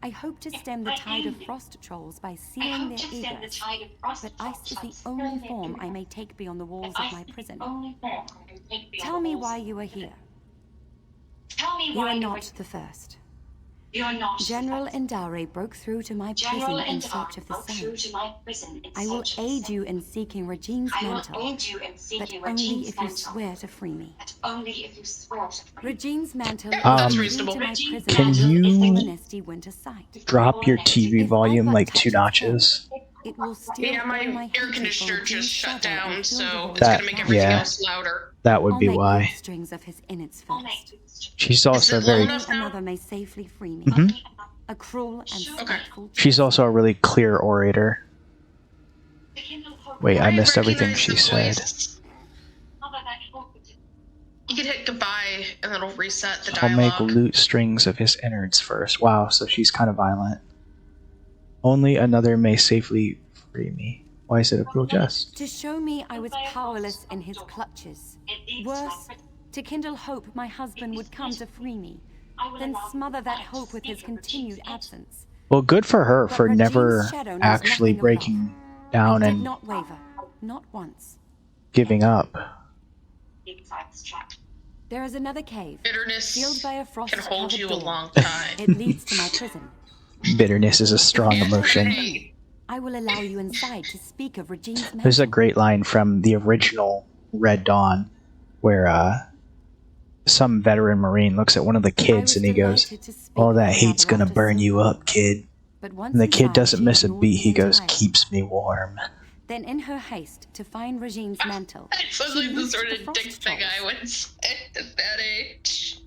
I hope to stem the tide of frost trolls by sealing their eagers. But ice is the only form I may take beyond the walls of my prison. Tell me why you are here. You are not the first. General Endare broke through to my prison in search of the sun. I will aid you in seeking Regine's mantle, but only if you swear to free me. Regine's mantle That's will reasonable. lead to my prison Can you in the Nesty winter sight. drop your TV volume like 2 notches? It will steal Yeah, all my air hatred conditioner for just Regine's shut shadow down, and fill the so void. it's gonna make everything yeah. else louder. That would I'll be make why. loose strings of his innards first. She's also Is it very... long Only enough now? another may safely free me. Mhm. A cruel and spiteful She's also a really clear orator. Wait, I missed everything recognize she the said. voice. You can hit goodbye and it'll reset the I'll make dialogue. loot strings of his innards first. Wow, so she's kind of violent. Only another may safely free me. Why is it a cruel jest? To show me I was powerless in his clutches. Worse, to kindle hope my husband would come to free me. Then smother that hope with his continued absence. Well, good for her for Regine's never shadow knows actually nothing of breaking love. down I did and not waver, not once. giving up. There is another cave, Bitterness sealed by a can frost-covered hold you a door. long time. It leads to my prison. Bitterness is a strong emotion. Hey, I will allow you inside to speak of Regine's mantle. There's a great line from the original Red Dawn where some veteran Marine looks at one of the kids and he goes, "All that hate's gonna burn you up, kid." But once And the kid inside, doesn't she miss a ignored beat. me He goes, entirely. "Keeps me warm." Then in her haste to find Regine's mantle, it sounds she like the reached sort the of frost dick thing trolls. I would say at that age.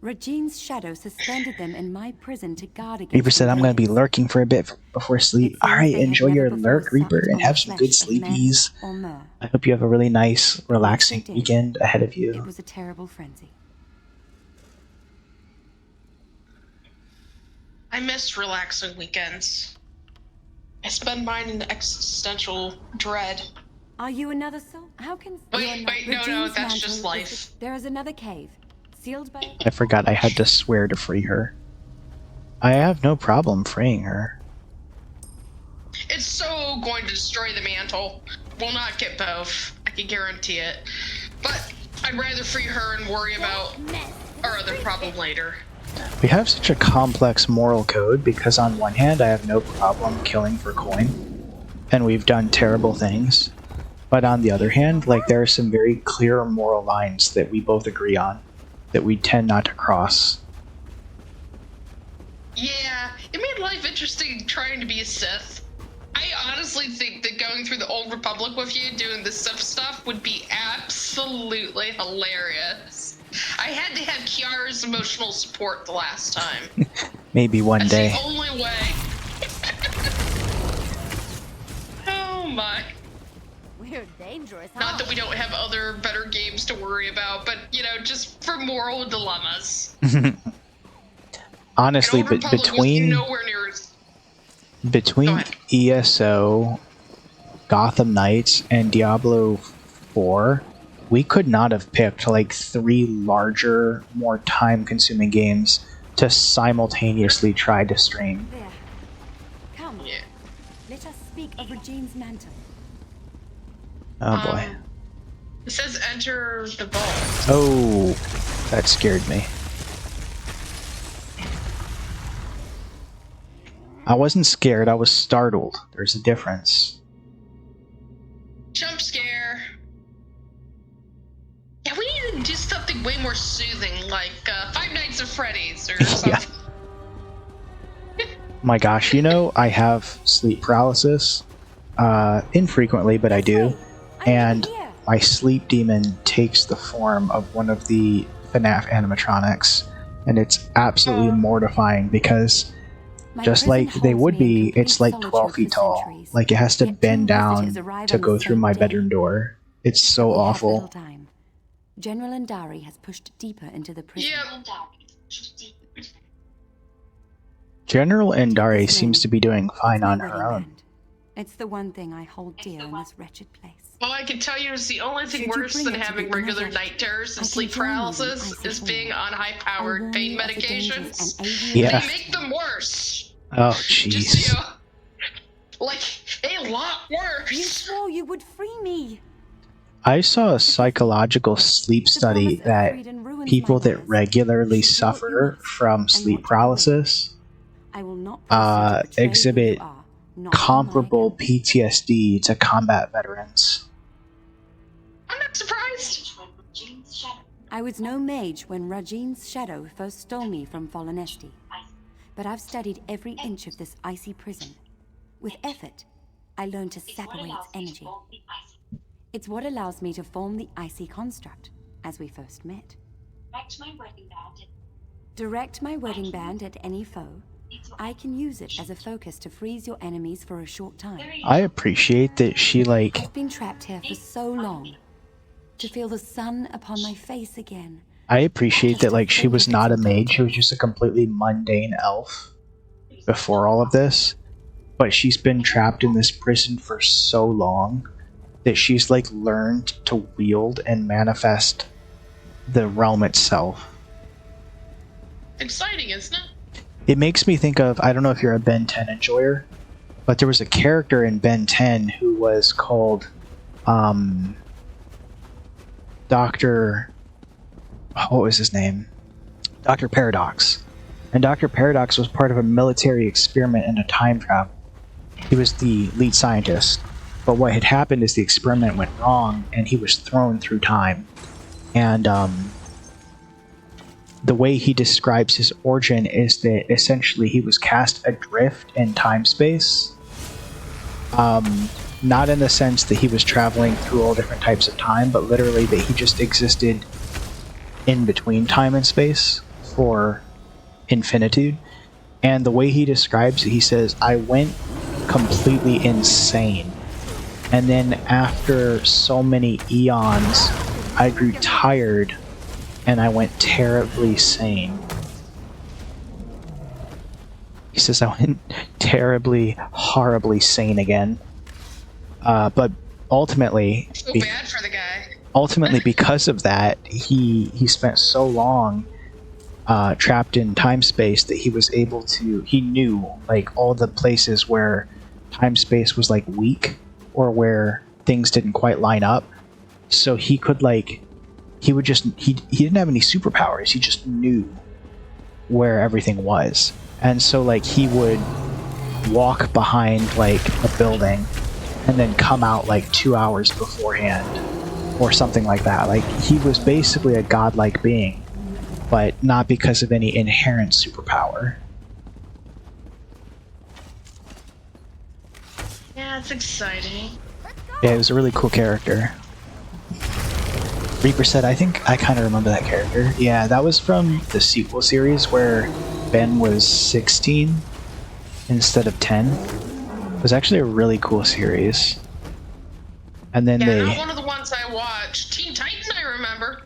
Regine's shadow suspended them in my prison to guard against Reaper said, "I'm gonna be invaders. lurking for a bit before sleep." It seems Alright, they had enjoy never your before lurk, Reaper, supped and on have the some good flesh of men sleepies. or myrrh. I hope you have a really nice, relaxing Yes, they did. weekend ahead of It you. was a terrible frenzy. I miss relaxing weekends. I spend mine in existential dread. Are you another soul? How can Wait, you are not- wait, no, Regine's that's just mantle is life. there is another cave, sealed by. I forgot I had to swear to free her. I have no problem freeing her. It's so going to destroy the mantle. We'll not get both. I can guarantee it. But I'd rather free her and worry about our other problem later. We have such a complex moral code because on one hand I have no problem killing for coin, and we've done terrible things. But on the other hand, like, there are some very clear moral lines that we both agree on, that we tend not to cross. Yeah, it made life interesting trying to be a Sith. I honestly think that going through the Old Republic with you doing the Sith stuff would be absolutely hilarious. I had to have Kiara's emotional support the last time. Maybe one That's day. the only way. Oh my. We're dangerous, huh? Not that we don't have other better games to worry about, but, you know, just for moral dilemmas. Honestly, And but Old Republic was nowhere near as... Go between ahead. ESO, Gotham Knights, and Diablo 4, we could not have picked like 3 larger, more time-consuming games to simultaneously try to stream. There. Come. Yeah. of Regine's mantle. Oh boy. It says enter the vault. Oh, that scared me. I wasn't scared, I was startled. There's a difference. Jump scare. Yeah, we need to do something way more soothing, like Five Nights at Freddy's or something. My gosh, you know, I have sleep paralysis. Infrequently, but I do. And my sleep demon takes the form of one of the FNAF animatronics. And it's absolutely mortifying because just like they would be, it's like 12 feet tall. Like it has to bend down to go through my bedroom door. It's so awful. General Andari has pushed deeper into the prison. Yeah. General Andari seems to be doing fine on her own. It's the one thing I hold dear in this wretched place. All I can tell you is the only thing worse than having regular night terrors and sleep paralysis is being on high-powered pain medications. Yeah. They make them worse. Oh, jeez. Just, you know, like, a lot worse. You swore you would free me. I saw a psychological sleep study that people that regularly suffer from sleep paralysis exhibit comparable PTSD to combat veterans. I'm not surprised. I was no mage when Rajine's shadow first stole me from Falonesti, but I've studied every inch of this icy prison. With effort, I learned to sap away its energy. It's what allows me to form the icy construct, as we first met. Direct my wedding band at any foe. I can use it as a focus to freeze your enemies for a short time. I appreciate that she, like... I've been trapped here for so long. To feel the sun upon my face again. I appreciate that, like, she was not a mage, she was just a completely mundane elf before all of this. But she's been trapped in this prison for so long that she's, like, learned to wield and manifest the realm itself. Exciting, isn't it? It makes me think of, I don't know if you're a Ben 10 enjoyer, but there was a character in Ben 10 who was called Dr. What was his name? Dr. Paradox. And Dr. Paradox was part of a military experiment in a time travel. He was the lead scientist. But what had happened is the experiment went wrong and he was thrown through time. And the way he describes his origin is that essentially he was cast adrift in time-space. Not in the sense that he was traveling through all different types of time, but literally that he just existed in between time and space for infinitude. And the way he describes it, he says, I went completely insane. And then after so many eons, I grew tired and I went terribly sane. He says I went terribly, horribly sane again. But ultimately, So bad for the guy. Ultimately, because of that, he spent so long trapped in time space that he was able to. He knew like all the places where time space was like weak or where things didn't quite line up. So he could like. He would just he didn't have any superpowers. He just knew where everything was, and so like he would walk behind like a building and then come out like 2 hours beforehand or something like that. Like he was basically a godlike being, but not because of any inherent superpower. Yeah, it's exciting. Yeah, it was a really cool character. Reaper said, I think I kind of remember that character. Yeah, that was from the sequel series where Ben was 16 instead of 10. It was actually a really cool series. And then yeah, not one of the ones I watched. Teen Titans, I remember.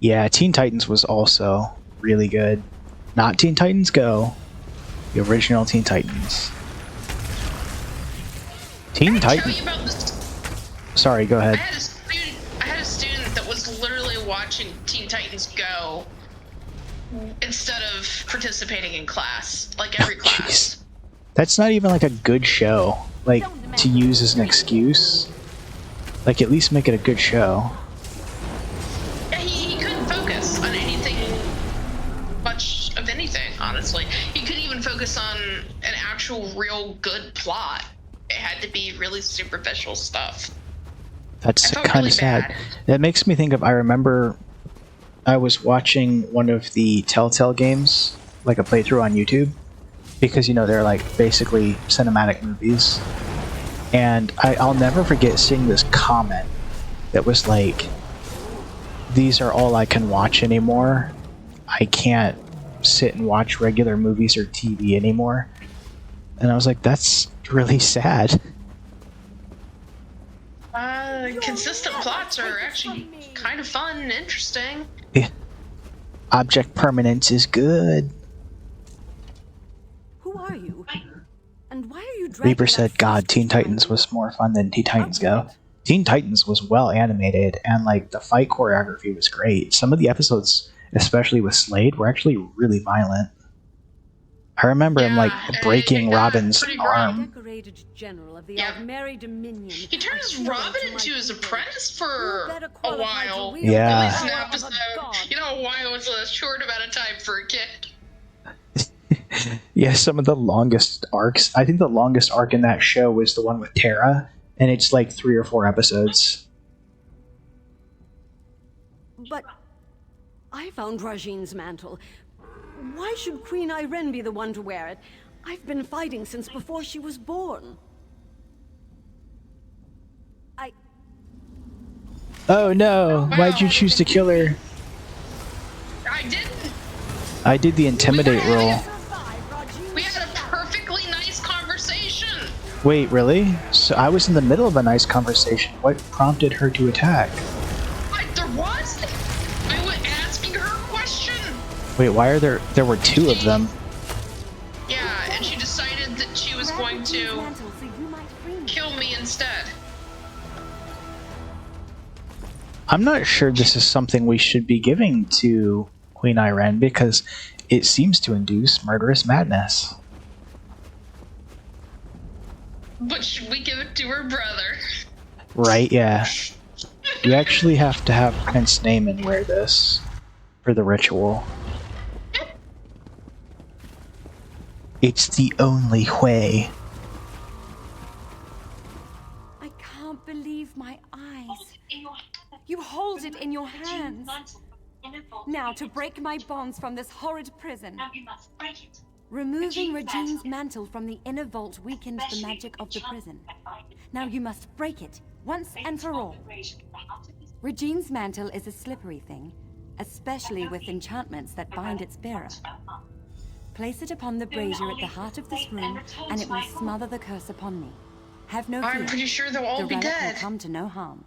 Yeah, Teen Titans was also really good. Not Teen Titans Go, the original Teen Titans. Teen Titans. Sorry, go ahead. I had a student that was literally watching Teen Titans Go instead of participating in class, like every class. Jeez. That's not even like a good show. like to use as an excuse. Like, at least make it a good show. Yeah, he couldn't focus on anything, much of anything, honestly. He couldn't even focus on an actual, real good plot. It had to be really superficial stuff. That's kind of sad. That makes me think of, I remember I was watching one of the Telltale games, like a playthrough on YouTube, because, you know, they're like basically cinematic movies. And I'll never forget seeing this comment that was like, these are all I can watch anymore. I can't sit and watch regular movies or TV anymore. And I was like, that's really sad. Consistent plots are actually kind of fun and interesting. Yeah. Object permanence is good. Who are you? And why are you dragging Reaper said, that God, fist Teen behind Titans you?" was more fun than Teen Titans Go. Teen Titans was well animated, and like the fight choreography was great. Some of the episodes, especially with Slade, were actually really violent. I remember him like breaking Robin's arm. Decorated general of the Yeah. Aldmeri Dominion. He turns a hero Robin to my into his people. apprentice Who for better a qualified to while. wield Yeah. the At least an power of a episode. god? You know, a while is a short amount of time for a kid. Yeah, some of the longest arcs. I think the longest arc in that show was the one with Terra, and it's like 3 or 4 episodes. But I found Rajine's mantle. Why should Queen Irene be the one to wear it? I've been fighting since before she was born. Oh no, why'd you choose to kill her? I didn't. I did the intimidate roll. We had a perfectly nice conversation. Wait, really? So I was in the middle of a nice conversation. What prompted her to attack? There was? I was asking her a question. Wait, why are there were 2 of them? Yeah, and she decided that she was going to Mantle so you might free me. kill me instead. I'm not sure this is something we should be giving to Queen Irene because it seems to induce murderous madness. But should we give it to her brother? Right, yeah. You actually have to have Prince Naaman wear this for the ritual. It's the only way. I can't believe my eyes. You hold it in your hands. Now, to break my bonds from this horrid prison. Removing Regine's mantle from the inner vault weakens the magic of the prison. Now you must break it, once and for all. Regine's mantle is a slippery thing, especially with enchantments that bind its bearer. Place it upon the brazier at the heart of this room, and it will smother the curse upon me. Have no fear. I'm pretty sure they'll all The be relic will dead. come to no harm.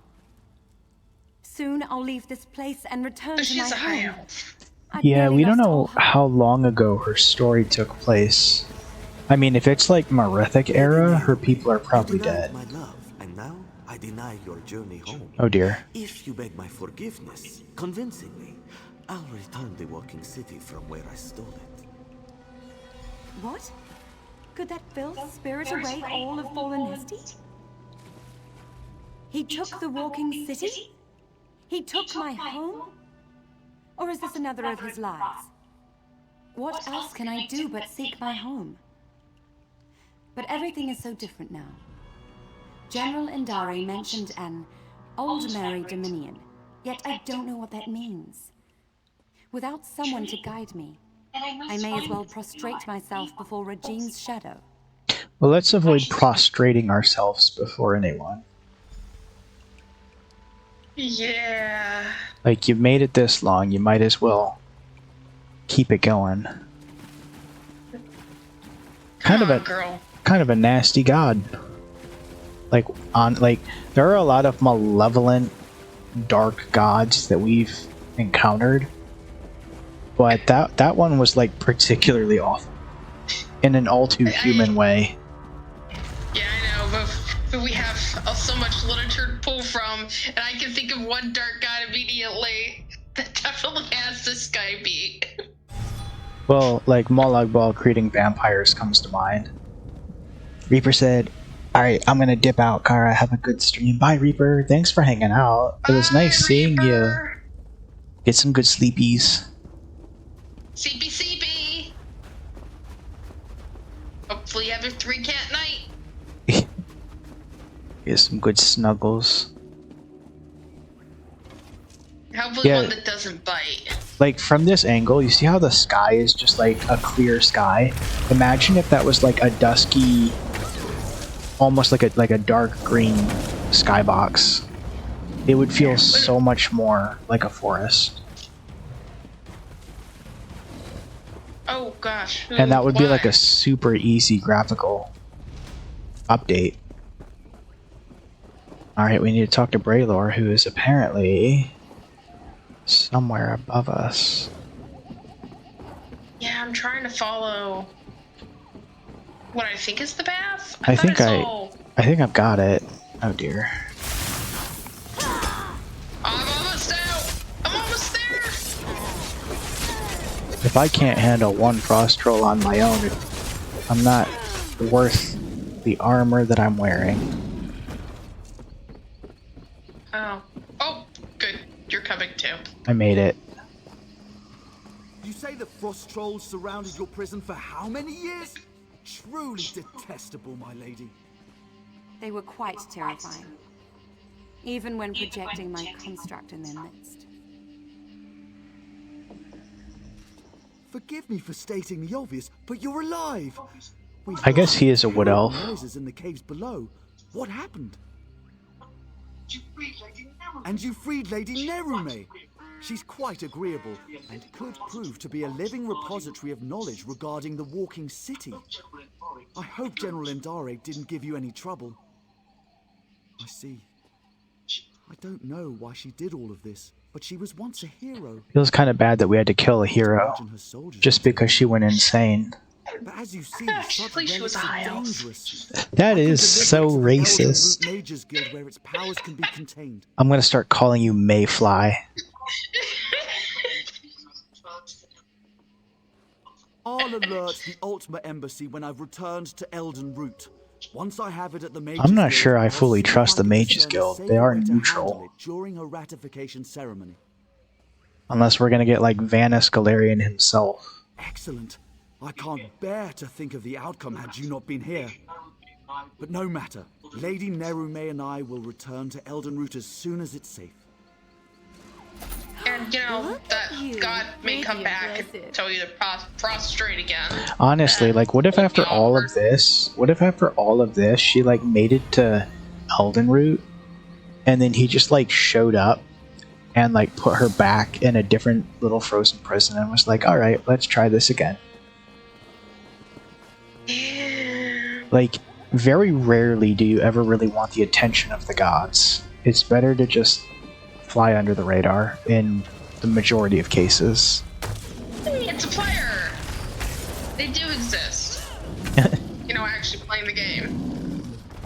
Soon I'll leave this place and return But to my she's a high home. elf. I'd Yeah, nearly we don't lost know all hope. how long ago her story took place. I mean, if it's like Merethic era, her people are probably You denied dead. my love, and now I deny your journey home. Oh dear. If you beg my forgiveness, convincingly, I'll return the walking city from where I stole it. What? Could that filth spirit away all of fallen Nesty? He took the walking city? He took my home? Or is this another of his lies? What else can I do but seek my home? But everything is so different now. General Indari mentioned an Aldmeri Dominion, yet I don't know what that means. Without someone to guide me, I may as well prostrate myself before Regine's shadow. Well, let's avoid prostrating ourselves before anyone. Yeah. Like, you've made it this long, you might as well keep it going. Kind of a nasty god. Like there are a lot of malevolent, dark gods that we've encountered, but that one was like particularly awful in an all too human way. Yeah, I know, but we have so much literature to pull from, and I can think of one dark god immediately that definitely has this guy beat. Well, like Molag Bal creating vampires comes to mind. Reaper said, Alright, I'm gonna dip out, Kara. Have a good stream. Bye, Reaper. Thanks for hanging out. It was nice seeing you. Get some good sleepies. CP CP. Hopefully you have a 3-cat night. Get some good snuggles. Hopefully one that doesn't bite. Like, from this angle, you see how the sky is just like a clear sky? Imagine if that was like a dusky, almost like a dark green skybox. It would feel so much more like a forest. Oh gosh. And that would be like a super easy graphical update. Alright, we need to talk to Braylor, who is apparently somewhere above us. Yeah, I'm trying to follow what I think is the path. I think I've got it. Oh dear. I'm almost out. I'm almost there. If I can't handle one frost troll on my own, I'm not worth the armor that I'm wearing. Oh. Oh, good. You're coming too. I made it. You say the frost trolls surrounded your prison for how many years? Truly detestable, my lady. They were quite terrifying, even when projecting my construct in their midst. Forgive me for stating the obvious, but you're alive. I guess he is a wood elf. Noises in the caves below. What happened? And you freed Lady Nerume. She's quite agreeable, and could prove to be a living repository of knowledge regarding the walking city. I hope General Endare didn't give you any trouble. I see. I don't know why she did all of this, but she was once a hero. Feels kind of bad that we had to kill a hero just because she went insane. But as you see, At least she was a high elf. dangerous. That is so racist. Mages Guild where its powers can be contained. I'm gonna start calling you Mayfly. I'll alert the Ultima Embassy when I've returned to Elden Root. Once I have it at the Mages I'm not Guild, sure I I'll fully see if trust I the can Mages discern a Guild. safe They are way to handle neutral. it during a ratification ceremony. Unless we're gonna get like Vanus Galarian himself. Excellent. I can't bear to think of the outcome had you not been here. But no matter. Lady Nerume and I will return to Elden Root as soon as it's safe. And you know, that God may come back and tell you to prostrate again. Honestly, like what if after all of this, she like made it to Elden Root, and then he just like showed up and like put her back in a different little frozen prison and was like, alright, let's try this again. Like, very rarely do you ever really want the attention of the gods. It's better to just fly under the radar in the majority of cases. Hey, it's a player. They do exist. You know, actually playing the game.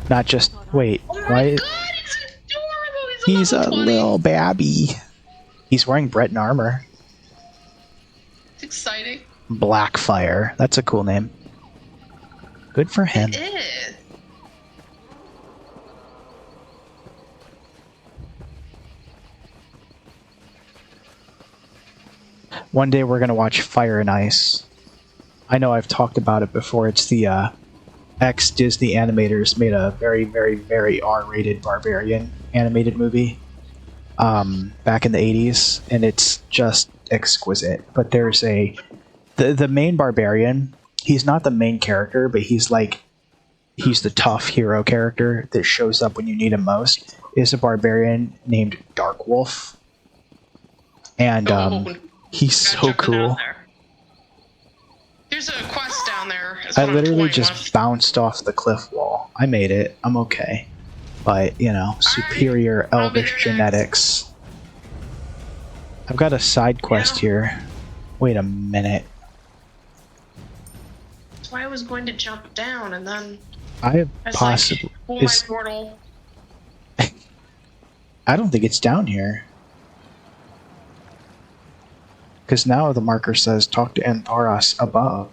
Not just wait. Oh why? my god, it's adorable. He's a little babby. He's wearing Breton armor. It's exciting. Blackfire. That's a cool name. Good for him. It is. One day we're gonna watch Fire and Ice. I know I've talked about it before. It's the ex-Disney animators made a very, very, very R-rated barbarian animated movie back in the 80s, and it's just exquisite. But there's the main barbarian. He's not the main character, but he's the tough hero character that shows up when you need him most. Is a barbarian named Darkwolf, and he's so cool. There's a quest down there. I literally just bounced off the cliff wall. I made it. I'm okay. But, you know, superior elvish genetics. I've got a side quest here. Wait a minute. That's why I was going to jump down, and then I possibly... Like, my portal. I don't think it's down here. Because now the marker says talk to Antharos above.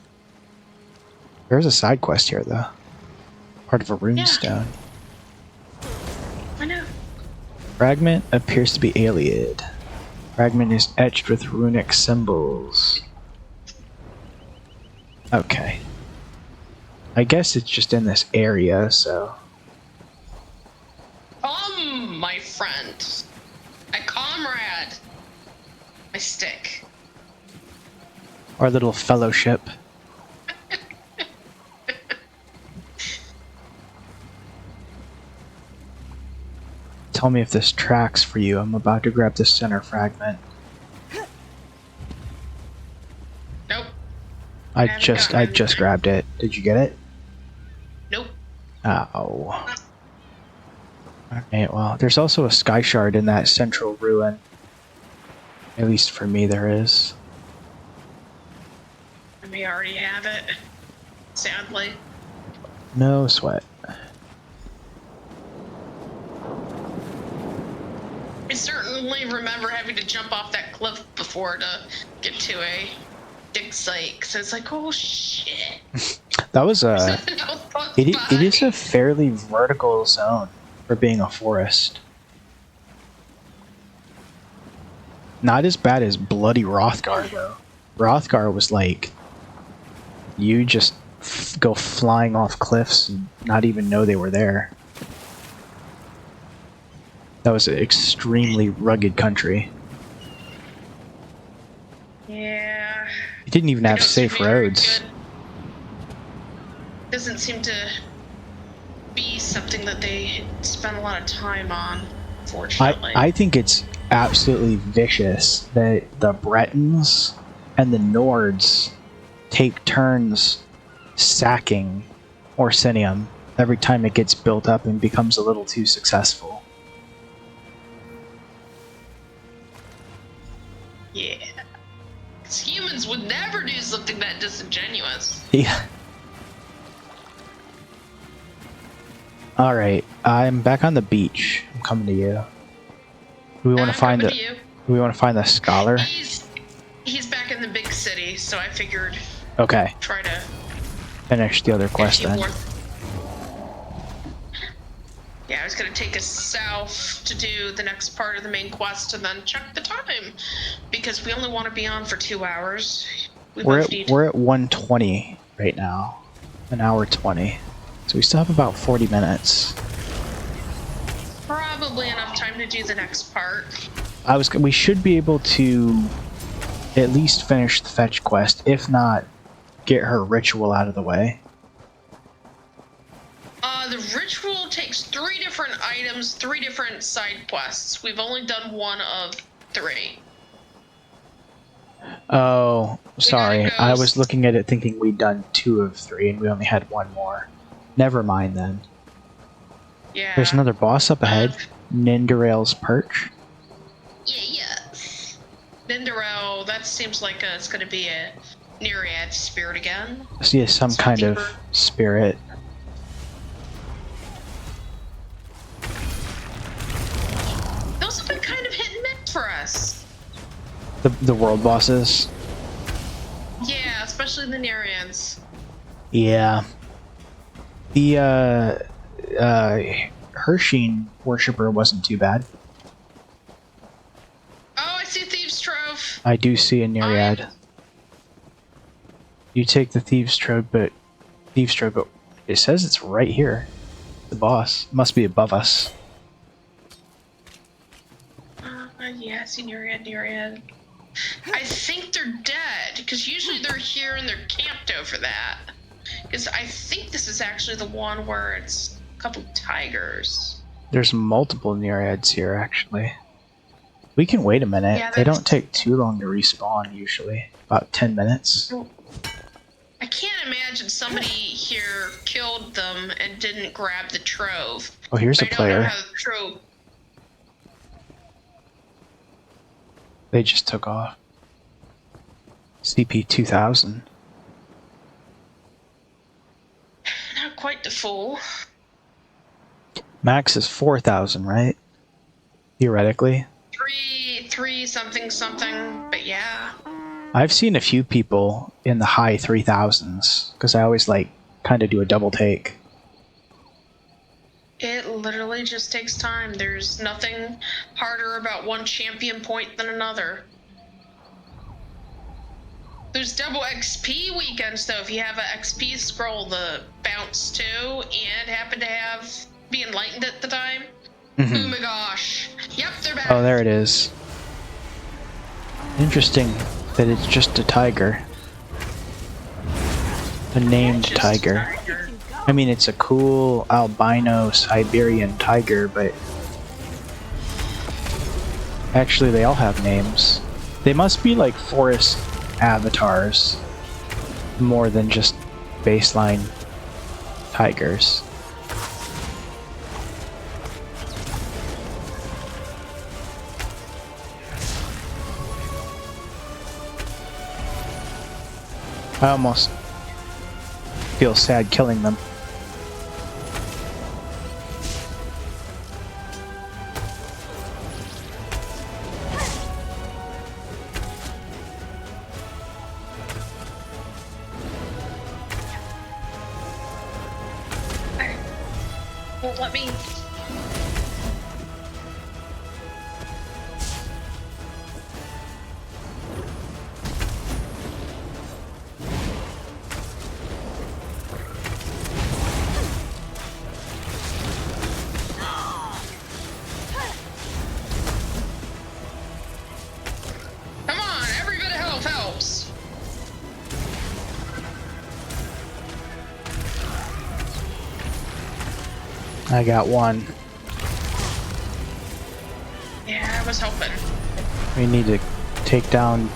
There's a side quest here, though. Part of a runestone. I know. Fragment appears to be alien. Fragment is etched with runic symbols. Okay. I guess it's just in this area, so... My friend. A comrade. My stick. Our little fellowship. Tell me if this tracks for you. I'm about to grab the center fragment. Nope. I just grabbed it. Did you get it? Nope. Oh. Okay, well, there's also a sky shard in that central ruin. At least for me there is. I may already have it. Sadly. No sweat. I certainly remember having to jump off that cliff before to get to a dig site, because it's like, oh shit. That was a... It is a fairly vertical zone for being a forest. Not as bad as bloody Rothgar, though. Rothgar was like... You just go flying off cliffs and not even know they were there. That was an extremely rugged country. Yeah. It didn't even have safe roads. Doesn't seem to be something that they spend a lot of time on, fortunately. I think it's absolutely vicious that the Bretons and the Nords take turns sacking Orsinium every time it gets built up and becomes a little too successful. Yeah. 'Cause humans would never do something that disingenuous. Yeah. Alright, I'm back on the beach. I'm coming to you. Do we want to find the... Do we want to find the scholar? He's back in the big city, so I figured... Okay. Try to... Finish the other quest then. Yeah, I was gonna take us south to do the next part of the main quest and then check the time, because we only want to be on for 2 hours. We're at 1:20 right now, 1:20, so we still have about 40 minutes. Probably enough time to do the next part. We should be able to at least finish the fetch quest, if not get her ritual out of the way. The ritual takes 3 different items, 3 different side quests. We've only done 1 of 3. Oh, sorry. I was looking at it thinking we'd done 2 of 3 and we only had 1 more. Never mind then. Yeah. There's another boss up ahead. Nindarale's Perch. Yeah. Nindarale, that seems like it's going to be a Nereid spirit again. See, some kind of spirit. Those have been kind of hit and miss for us. The world bosses? Yeah, especially the Nereids. Yeah. The, Hersheen worshipper wasn't too bad. Oh, I see Thieves' Trove. I do see a Nereid. You take the Thieves' Trove, but it says it's right here. The boss must be above us. Yeah, I see Nereid. I think they're dead, because usually they're here and they're camped over that. Because I think this is actually the one where it's a couple tigers. There's multiple Nereids here, actually. We can wait a minute. Yeah, they don't take too long to respawn, usually. About 10 minutes. I can't imagine somebody here killed them and didn't grab the trove. Oh, here's a player. I don't know how the trove... They just took off. CP 2000. Not quite the full. Max is 4,000, right? Theoretically. Three something, but yeah. I've seen a few people in the high 3,000s, because I always, like, kind of do a double take. literally just takes time. There's nothing harder about one champion point than another. There's double XP weekends, though, if you have an XP scroll, the bounce too, and happen to have be enlightened at the time. Oh my gosh. Yep, they're back. Oh, there it is. Interesting that it's just a tiger. A named tiger. I mean, it's a cool albino Siberian tiger, but actually they all have names. They must be like forest avatars more than just baseline tigers. I almost feel sad killing them. Won't let me. Come on, every bit of health helps. I got one. Yeah, I was hoping. We need to take down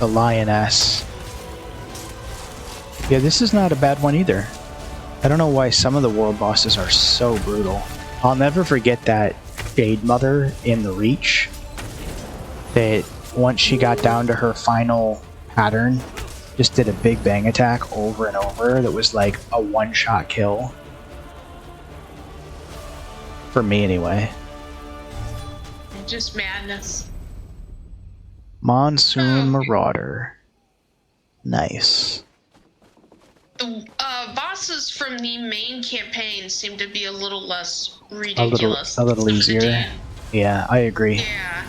the lioness. Yeah, this is not a bad one either. I don't know why some of the world bosses are so brutal. I'll never forget that Jade Mother in the Reach. That once she got down to her final pattern, just did a big bang attack over and over that was like a one-shot kill. For me, anyway. Just madness. Monsoon Marauder. Nice. The bosses from the main campaign seem to be a little less ridiculous. A little easier. Yeah, I agree. Yeah.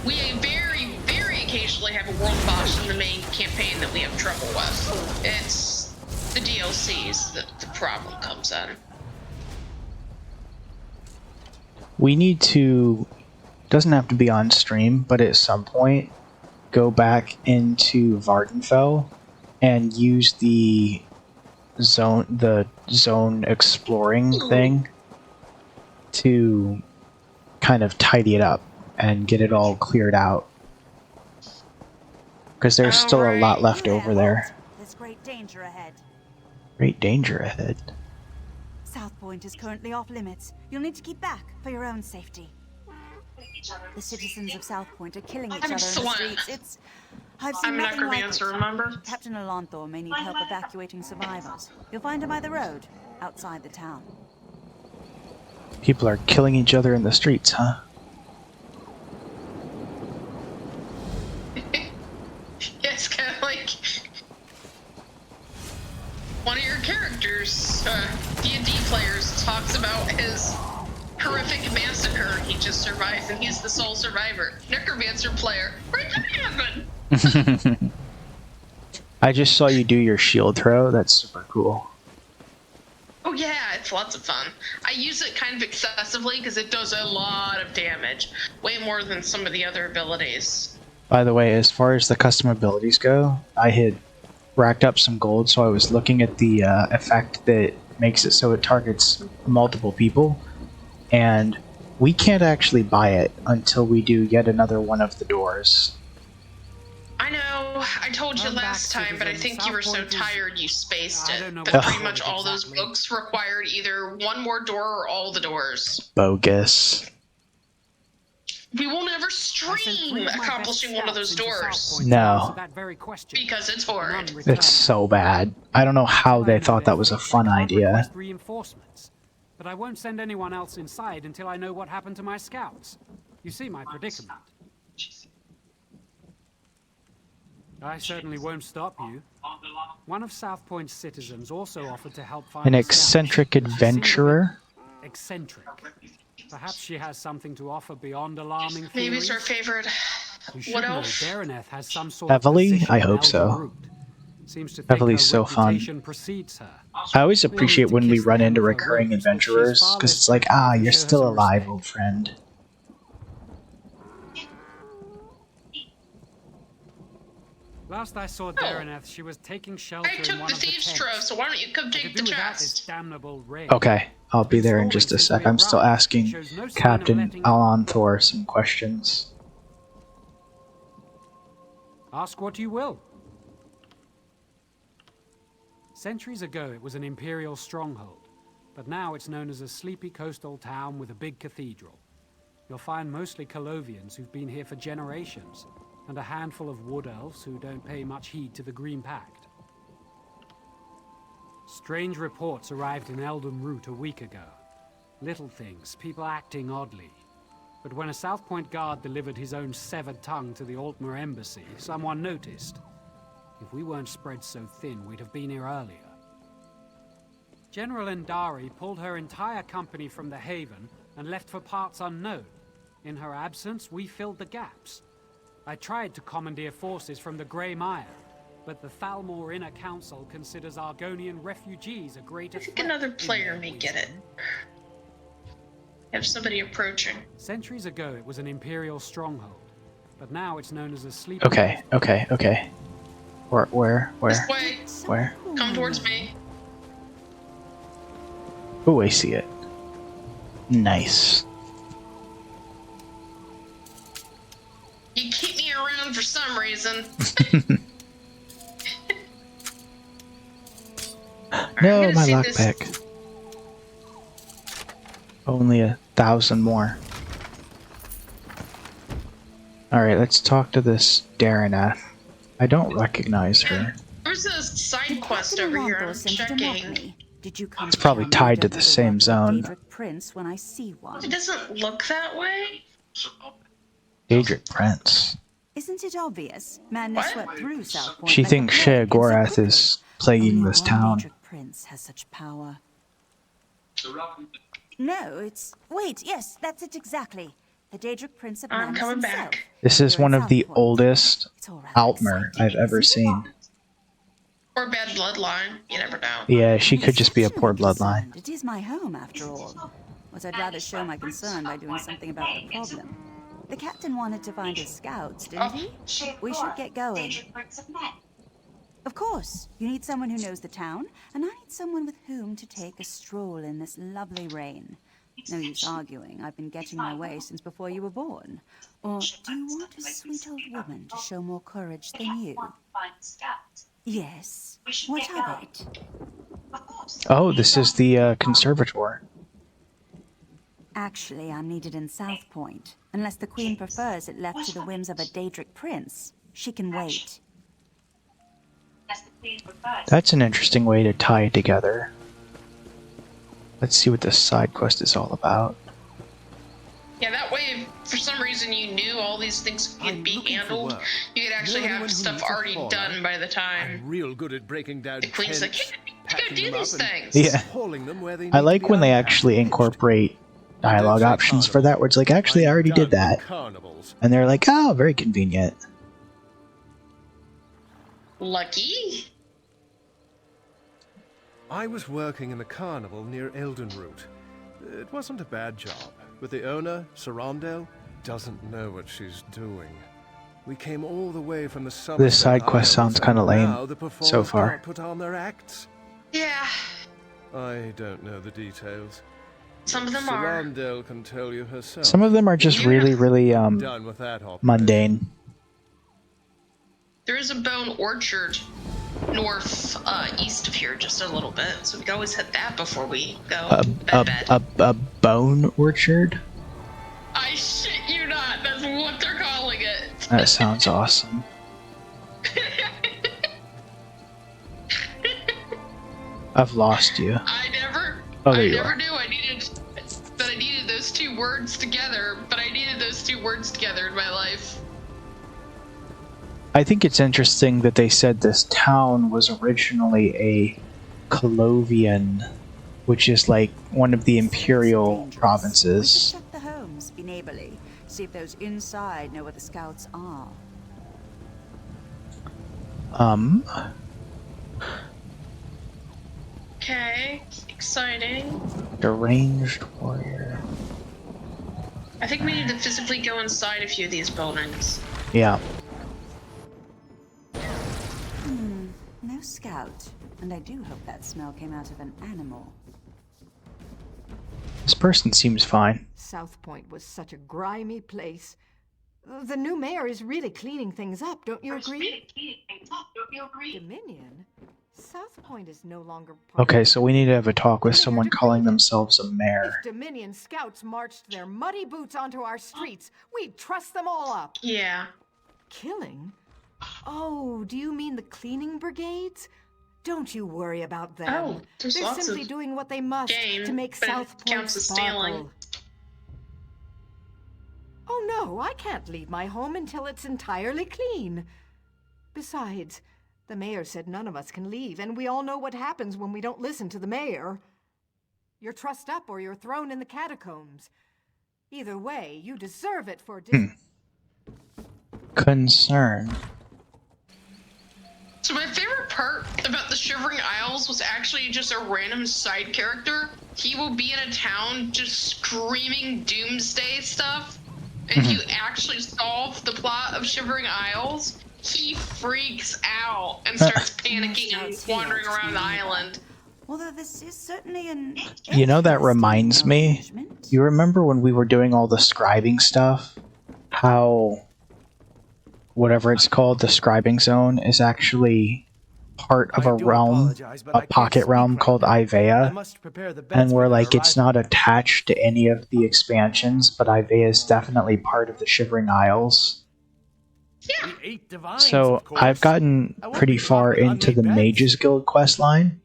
We very, very occasionally have a world boss in the main campaign that we have trouble with. It's the DLCs that the problem comes in. We need to, doesn't have to be on stream, but at some point, go back into Vardenfell and use the zone exploring thing to kind of tidy it up and get it all cleared out. Because there's still a lot left over there. There's great danger ahead. Great danger ahead. South Point is currently off limits. You'll need to keep back for your own safety. The citizens of South Point are killing each other in the streets. I've seen nothing like it. Remember? Captain Alonthor may need help evacuating survivors. You'll find him by the road, outside the town. People are killing each other in the streets, huh? Yeah, it's kind of like one of your characters, D&D players, talks about his horrific massacre he just survived, and he's the sole survivor. Necromancer player. Where'd that happen? I just saw you do your shield throw. That's super cool. Oh yeah, it's lots of fun. I use it kind of excessively because it does a lot of damage. Way more than some of the other abilities. By the way, as far as the custom abilities go, I had racked up some gold, so I was looking at the effect that makes it so it targets multiple people. And we can't actually buy it until we do yet another one of the doors. I know, I told you last time, but I think you were so tired you spaced it. But pretty much all those books required either one more door or all the doors. Bogus. We will never stream accomplishing one of those doors. No. Because it's horrid. It's so bad. I don't know how they thought that was a fun idea. But I won't send anyone else inside until I know what happened to my scouts. You see my predicament. I certainly won't stop you. One of South Point's citizens also offered to help find An eccentric adventurer? eccentric. Perhaps she has something to offer beyond alarming theories. Maybe it's our favorite. You should What know else? Dareneth has some sort Heavily? of position I in hope Elden so. Root. Seems to think Heavily her so fun. reputation precedes her. I always We'll need appreciate to when we kiss the run hem into of her recurring robes, but she's adventurers, far because less it's like, likely ah, to you're show her still some alive, respect. old friend. Last I saw Dareneth, she was taking shelter I in took one the of the thieves' tents. trove, so why don't you come I take could the do without this chest? damnable rain. Okay, I'll be there in just a Since sec. we I'm still arrived, asking shows no sign of Captain letting up. Alon Thor some questions. Ask what you will. Centuries ago, it was an imperial stronghold, but now it's known as a sleepy coastal town with a big cathedral. You'll find mostly Colovians who've been here for generations, and a handful of wood elves who don't pay much heed to the Green Pact. Strange reports arrived in Elden Root a week ago. Little things, people acting oddly. But when a South Point guard delivered his own severed tongue to the Altmer embassy, someone noticed. If we weren't spread so thin, we'd have been here earlier. General Endari pulled her entire company from the Haven and left for parts unknown. In her absence, we filled the gaps. I tried to commandeer forces from the Grey Mire, but the Thalmor Inner Council considers Argonian refugees a greater I think threat another in player their may get it. wisdom. Have somebody approaching. Centuries ago, it was an imperial stronghold, but now it's known as a sleeping. Okay. Where? This way. Where? Come towards me. Oh, I see it. Nice. You keep me around for some reason. No, gonna my see this- lockpick. Only 1,000 more. Alright, let's talk to this Dareneth. I don't recognize her. There's a side quest over here. I'm checking. Did you come It's probably tied to the same zone. Daedric Prince when I see one? It doesn't look that way. Daedric Prince. Isn't it obvious? Madness swept through South Point. She like thinks a plague in Sheogorath September. is plaguing Only this one town. Daedric Prince has such power. No, it's... Wait, yes, that's it exactly. The Daedric Prince of I'm Madness coming himself. back. This is Here one in of the South Point. oldest It's all rather Altmer exciting, I've ever isn't it? seen. Or bad bloodline. You never know. Yeah, she could just be a poor Exceptionally bloodline. concerned. It is my home, after all. But I'd rather show my concern by doing something about the problem. The captain wanted to find his scouts, didn't he? We should get going. Of course. You need someone who knows the town, and I need someone with whom to take a stroll in this lovely rain. No use arguing. I've been getting my way since before you were born. Or do you want a sweet old woman to show more courage than you? Yes. What of it? Oh, this is the conservator. Actually, I'm needed in South Point. Unless the Queen prefers it left to the whims of a Daedric Prince. She can wait. That's an interesting way to tie it together. Let's see what this side quest is all about. Yeah, that way, if for some reason you knew all these things could I'm be looking for handled, work. you could actually Know anyone have who stuff needs a already hauler? done by the time I'm real good at breaking down the Queen's like, tents, hey, I packing gotta do them these up and things. Yeah. hauling them where they need I to like be when they unpacked. actually incorporate dialogue Don't say options for that, where it's like, actually, I I'm already done did with that. Carnivals. And they're like, oh, very convenient. Lucky? I was working in a carnival near Eldenroot. It wasn't a bad job, but the owner, Sarandel, doesn't know what she's doing. We came all the way from the Somerset This side quest Isles, sounds kinda and lame now the so performers far. can't put on their acts. Yeah, I don't know the details. some of them are. Sarandel can tell you herself. Some of them are just really, really Done with that operation. mundane. There is a bone orchard east of here just a little bit, so we can always hit that before we go bed. A bone orchard? I shit you not, that's what they're calling it. That sounds awesome. I've lost you. I never you are. knew I needed those two words together, but I needed those two words together in my life. I think it's interesting that they said this town was originally a Colovian which is like one of the imperial We should provinces. check the homes, be neighborly, see if those inside know where the scouts are. Okay, exciting. Deranged warrior. I think we need to physically go inside a few of these buildings. Yeah. No scout, and I do hope that smell came out of an animal. This person seems fine. South Point was such a grimy place. The new mayor is really cleaning things up, don't you agree? Dominion? South Point is no longer part Okay, of so we need to have a talk with Mayor someone decreed calling it. themselves a mayor. If Dominion scouts marched their muddy boots onto our streets, we'd truss them all up. Yeah. Killing? Oh, do you mean the cleaning brigades? Don't you worry about them. Oh, there's They're lots simply of doing what they must game, to make but it South Point counts as stealing. sparkle. Oh no, I can't leave my home until it's entirely clean. Besides, the mayor said none of us can leave, and we all know what happens when we don't listen to the mayor. You're trussed up or you're thrown in the catacombs. Either way, you deserve it for Concern. So my favorite part about the Shivering Isles was actually just a random side character. He will be in a town just screaming doomsday stuff. And if you actually solve the plot of Shivering Isles, he freaks out and starts panicking and wandering around the island. Although this is certainly an You know, that reminds me. arrangement. You remember when we were doing all the scribing stuff? How whatever it's called, the scribing zone, is actually part of a realm, a pocket realm called Ivea. And we're like, it's not attached to any of the expansions, but Ivea is definitely part of the Shivering Isles. So I've gotten pretty far into the Mages Guild questline,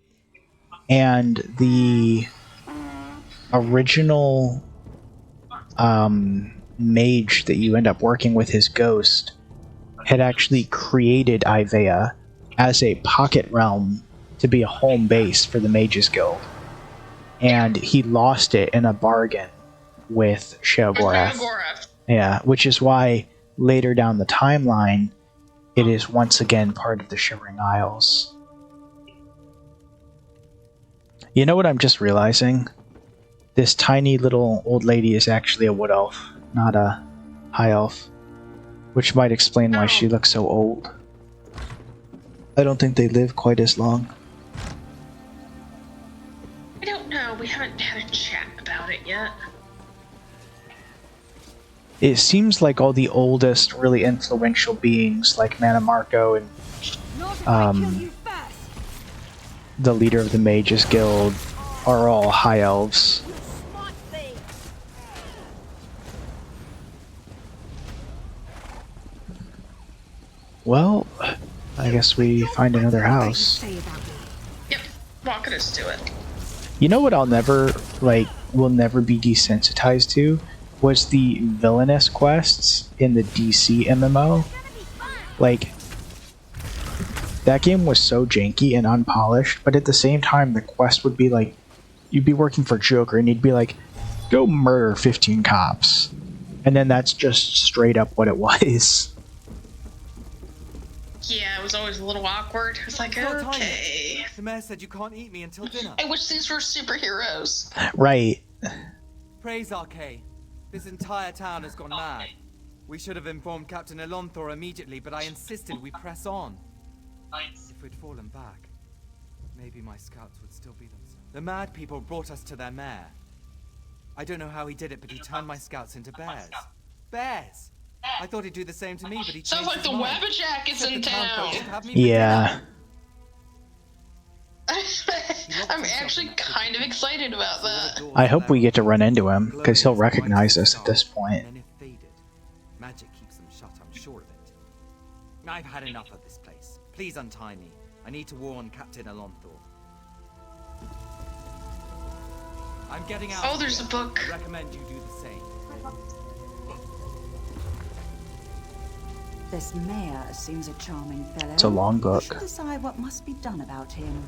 and the original mage that you end up working with, his ghost, had actually created Ivea as a pocket realm to be a home base for the Mages Guild. And he lost it in a bargain with Sheogorath. Yeah, which is why later down the timeline, it is once again part of the Shivering Isles. You know what I'm just realizing? This tiny little old lady is actually a wood elf, not a high elf. Which might explain why she looks so old. I don't think they live quite as long. I don't know. We haven't had a chat about it yet. It seems like all the oldest, really influential beings, like Mana Marco and the leader of the Mages Guild, are all high elves. Well, I guess we find another house. Yep, walk us to it. You know what I'll never, will never be desensitized to? Was the villainous quests in the DC MMO. Like, that game was so janky and unpolished, but at the same time, the quest would be like, you'd be working for Joker and you'd be like, go murder 15 cops. And then that's just straight up what it was. Yeah, it was always a little awkward. It was like, okay. The mayor said you can't eat me until dinner. I wish these were superheroes. Right. Praise Arcade. This entire town has gone mad. We should have informed Captain Elonthor immediately, but I insisted we press on. If we'd fallen back, maybe my scouts would still be themselves. The mad people brought us to their mayor. I don't know how he did it, but he turned my scouts into bears. Bears! I thought he'd do the same to me, but he changed Sounds like the his mind. Wabbajack is in town. Yeah. I'm actually kind of excited about that. I hope we get to run into him, because he'll recognize us at this point. Magic keeps them shut, I'm sure of it. I've had enough of this place. Please untie me. I need to warn Captain Elonthor. I'm getting out. Oh, there's a book. I recommend you do the same. This mayor seems a charming fellow. It's a long book. We should decide what must be done about him.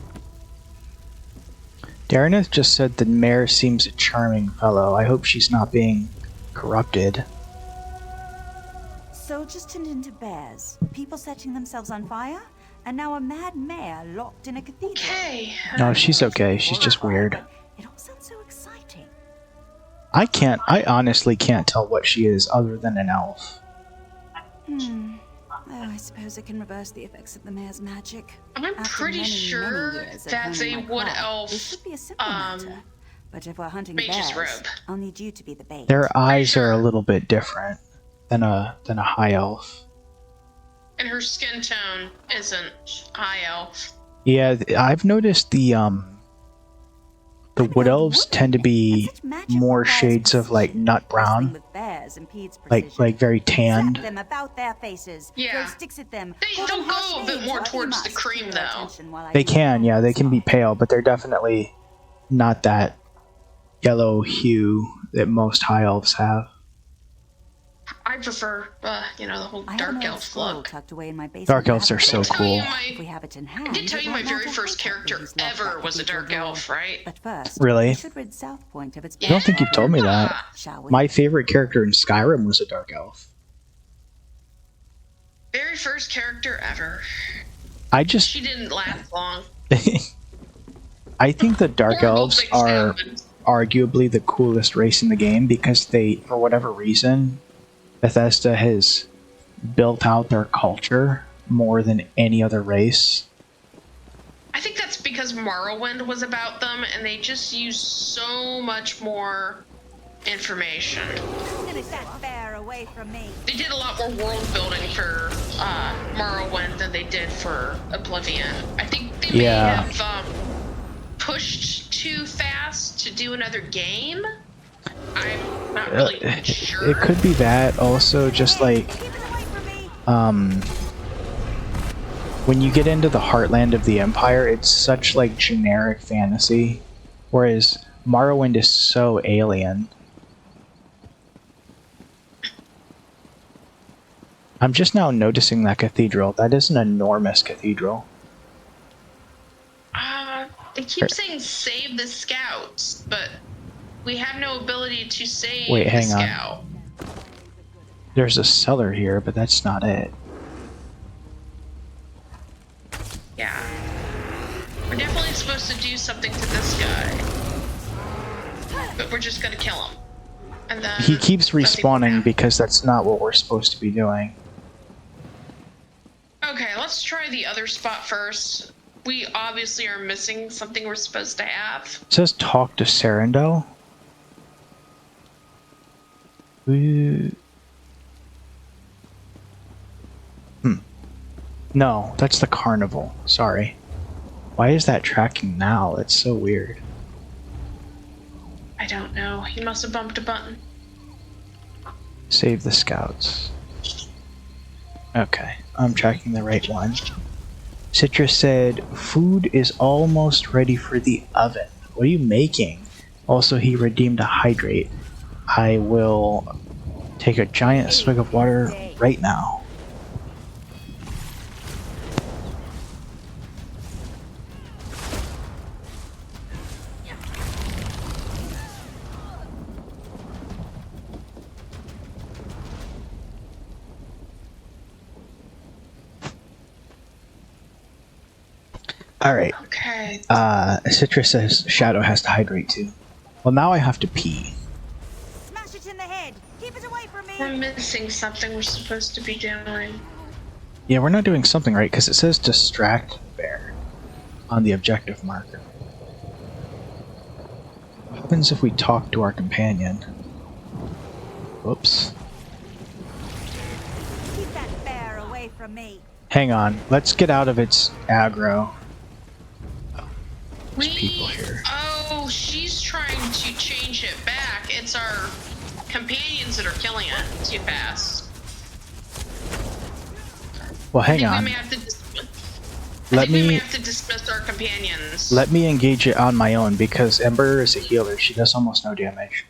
Darreneth just said the mayor seems a charming fellow. I hope she's not being corrupted. Soldiers turned into bears, people setting themselves on fire, and now a mad mayor locked in a cathedral. Okay. No, she's okay. She's just weird. It all sounds so exciting. I honestly can't tell what she is other than an elf. Oh, I suppose it can reverse the effects of the mayor's magic. I'm After pretty many sure years of that's honing a my wood craft, elf, This should be a simple matter. But if we're hunting mage's bears, robe. I'll need you to be the bait. Their eyes are a little bit different than a high elf. And her skin tone isn't high elf. Yeah, I've noticed the wood elves tend to be more shades of like nut brown, like very tanned. Them about their faces. Yeah. Throw sticks at them. They'll go a bit more towards the cream though. They can, yeah, they can be pale, but they're definitely not that yellow hue that most high elves have. I prefer, the whole dark elf look. Tucked away in my basement. Dark elves are so cool. If we have it in hand, I did tell you my very first character ever was a dark elf, right? But first, Really? we should rid South Point of its I don't think you've told me that. Shall we? My favorite character in Skyrim was a dark elf. Very first character ever. She didn't last long. I think the dark Horrible elves things are happened. arguably the coolest race in the game because they, for whatever reason, Bethesda has built out their culture more than any other race. I think that's because Morrowind was about them, and they just used so much more information. Get that bear away from me. They did a lot more world building for Morrowind than they did for Oblivion. I think they may have pushed too fast to do another game. I'm not really sure. It could be that. Also, just like when you get into the heartland of the Empire, it's such like generic fantasy, whereas Morrowind is so alien. I'm just now noticing that cathedral. That is an enormous cathedral. They keep saying save the scouts, but we have no ability to save hang the on. scout. There's a cellar here, but that's not it. Yeah. We're definitely supposed to do something to this guy. But we're just gonna kill him. And then He keeps respawning because that's not what we're supposed to be doing. Okay, let's try the other spot first. We obviously are missing something we're supposed to have. It says talk to Serendel. No, that's the carnival. Sorry. Why is that tracking now? That's so weird. I don't know. He must have bumped a button. Save the scouts. Okay, I'm tracking the right one. Citrus said, food is almost ready for the oven. What are you making? Also, he redeemed a hydrate. I will take a giant swig of water right now. Alright. Okay. Citrus says Shadow has to hydrate too. Well, now I have to pee. Smash it in the head. Keep it away from me. We're missing something we're supposed to be doing. Yeah, we're not doing something right because it says distract the bear on the objective marker. What happens if we talk to our companion? Whoops. Keep that bear away from me. Hang on. Let's get out of its aggro. There's people here. Oh, she's trying to change it back. It's our companions that are killing it too fast. Well, hang on. We may have to dismiss our companions. Let me engage it on my own because Ember is a healer. She does almost no damage.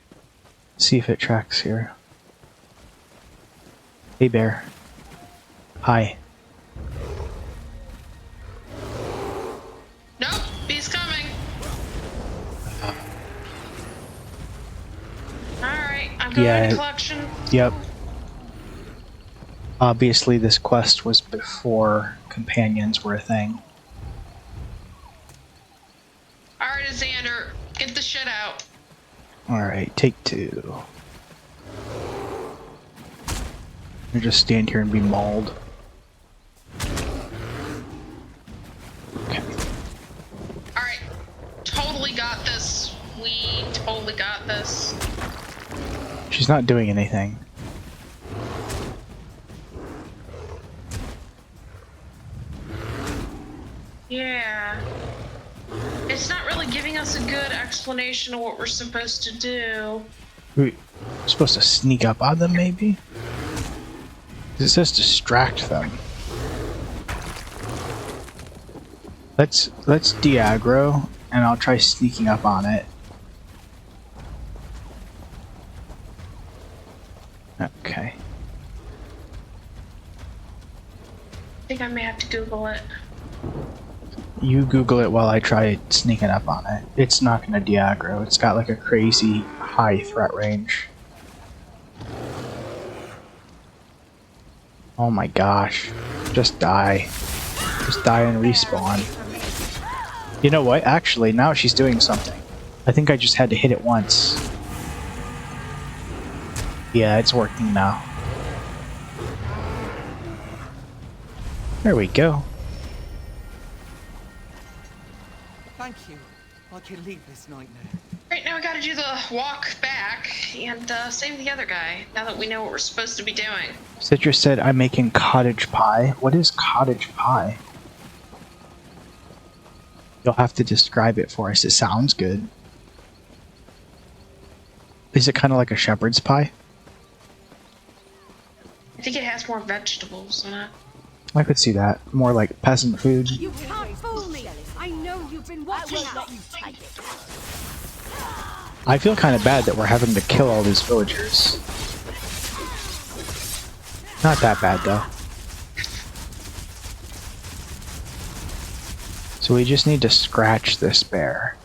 See if it tracks here. Hey, bear. Hi. Nope, he's coming. Ongoing Yeah. collection? Yep. Obviously, this quest was before companions were a thing. Alright, Xander, get the shit out. Alright, take 2. You just stand here and be mauled. Okay. Alright, totally got this. We totally got this. She's not doing anything. Yeah. It's not really giving us a good explanation of what we're supposed to do. We're supposed to sneak up on them, maybe? It says distract them. Let's de-aggro, and I'll try sneaking up on it. Okay. I think I may have to Google it. You Google it while I try sneaking up on it. It's not gonna de-aggro. It's got like a crazy high threat range. Oh my gosh. Just die. Just die and respawn. You know what? Actually, now she's doing something. I think I just had to hit it once. Yeah, it's working now. There we go. Thank you. I can leave this nightmare. Right, now we gotta do the walk back and save the other guy, now that we know what we're supposed to be doing. Citrus said, I'm making cottage pie. What is cottage pie? You'll have to describe it for us. It sounds good. Is it kind of like a shepherd's pie? I think it has more vegetables in it. I could see that. More like peasant food. You can't fool me. I know you've been watching us. I feel kind of bad that we're having to kill all these villagers. Not that bad, though. So we just need to scratch this bear.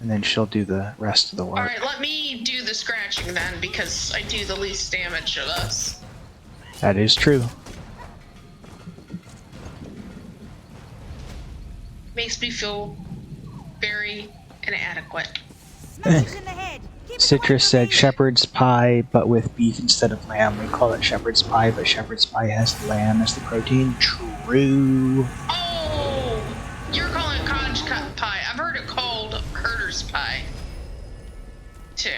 And then she'll do the rest of the work. Alright, let me do the scratching then, because I do the least damage of us. That is true. Makes me feel very inadequate. Citrus said shepherd's pie, but with beef instead of lamb. We call it shepherd's pie, but shepherd's pie has lamb as the protein. True. Oh! You're calling it cottage pie. I've heard it called herder's pie. Too.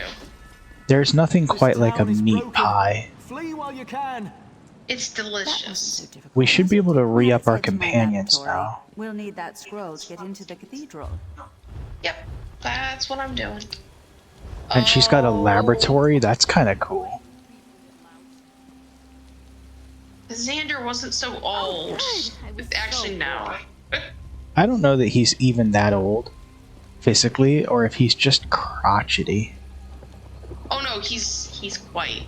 There's nothing quite like a meat pie. Flee while you can. It's delicious. We should be able to re-up our companions now. We'll need that scroll to get into the cathedral. Yep, that's what I'm doing. And she's got a laboratory? That's kind of cool. Xander wasn't so old. Actually, no. I don't know that he's even that old, physically, or if he's just crotchety. Oh no, he's quite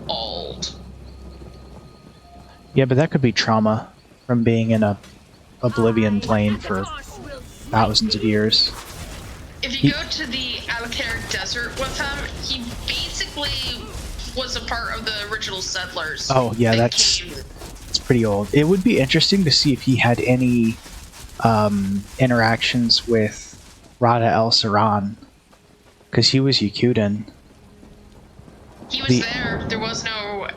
old. Yeah, but that could be trauma from being in a oblivion plane for thousands of years. If you go to the Alakaric Desert with him, he basically was a part of the original settlers. Oh yeah, that's pretty old. It would be interesting to see if he had any interactions with Rada El Saran, because he was Yakutan. He was there. There was no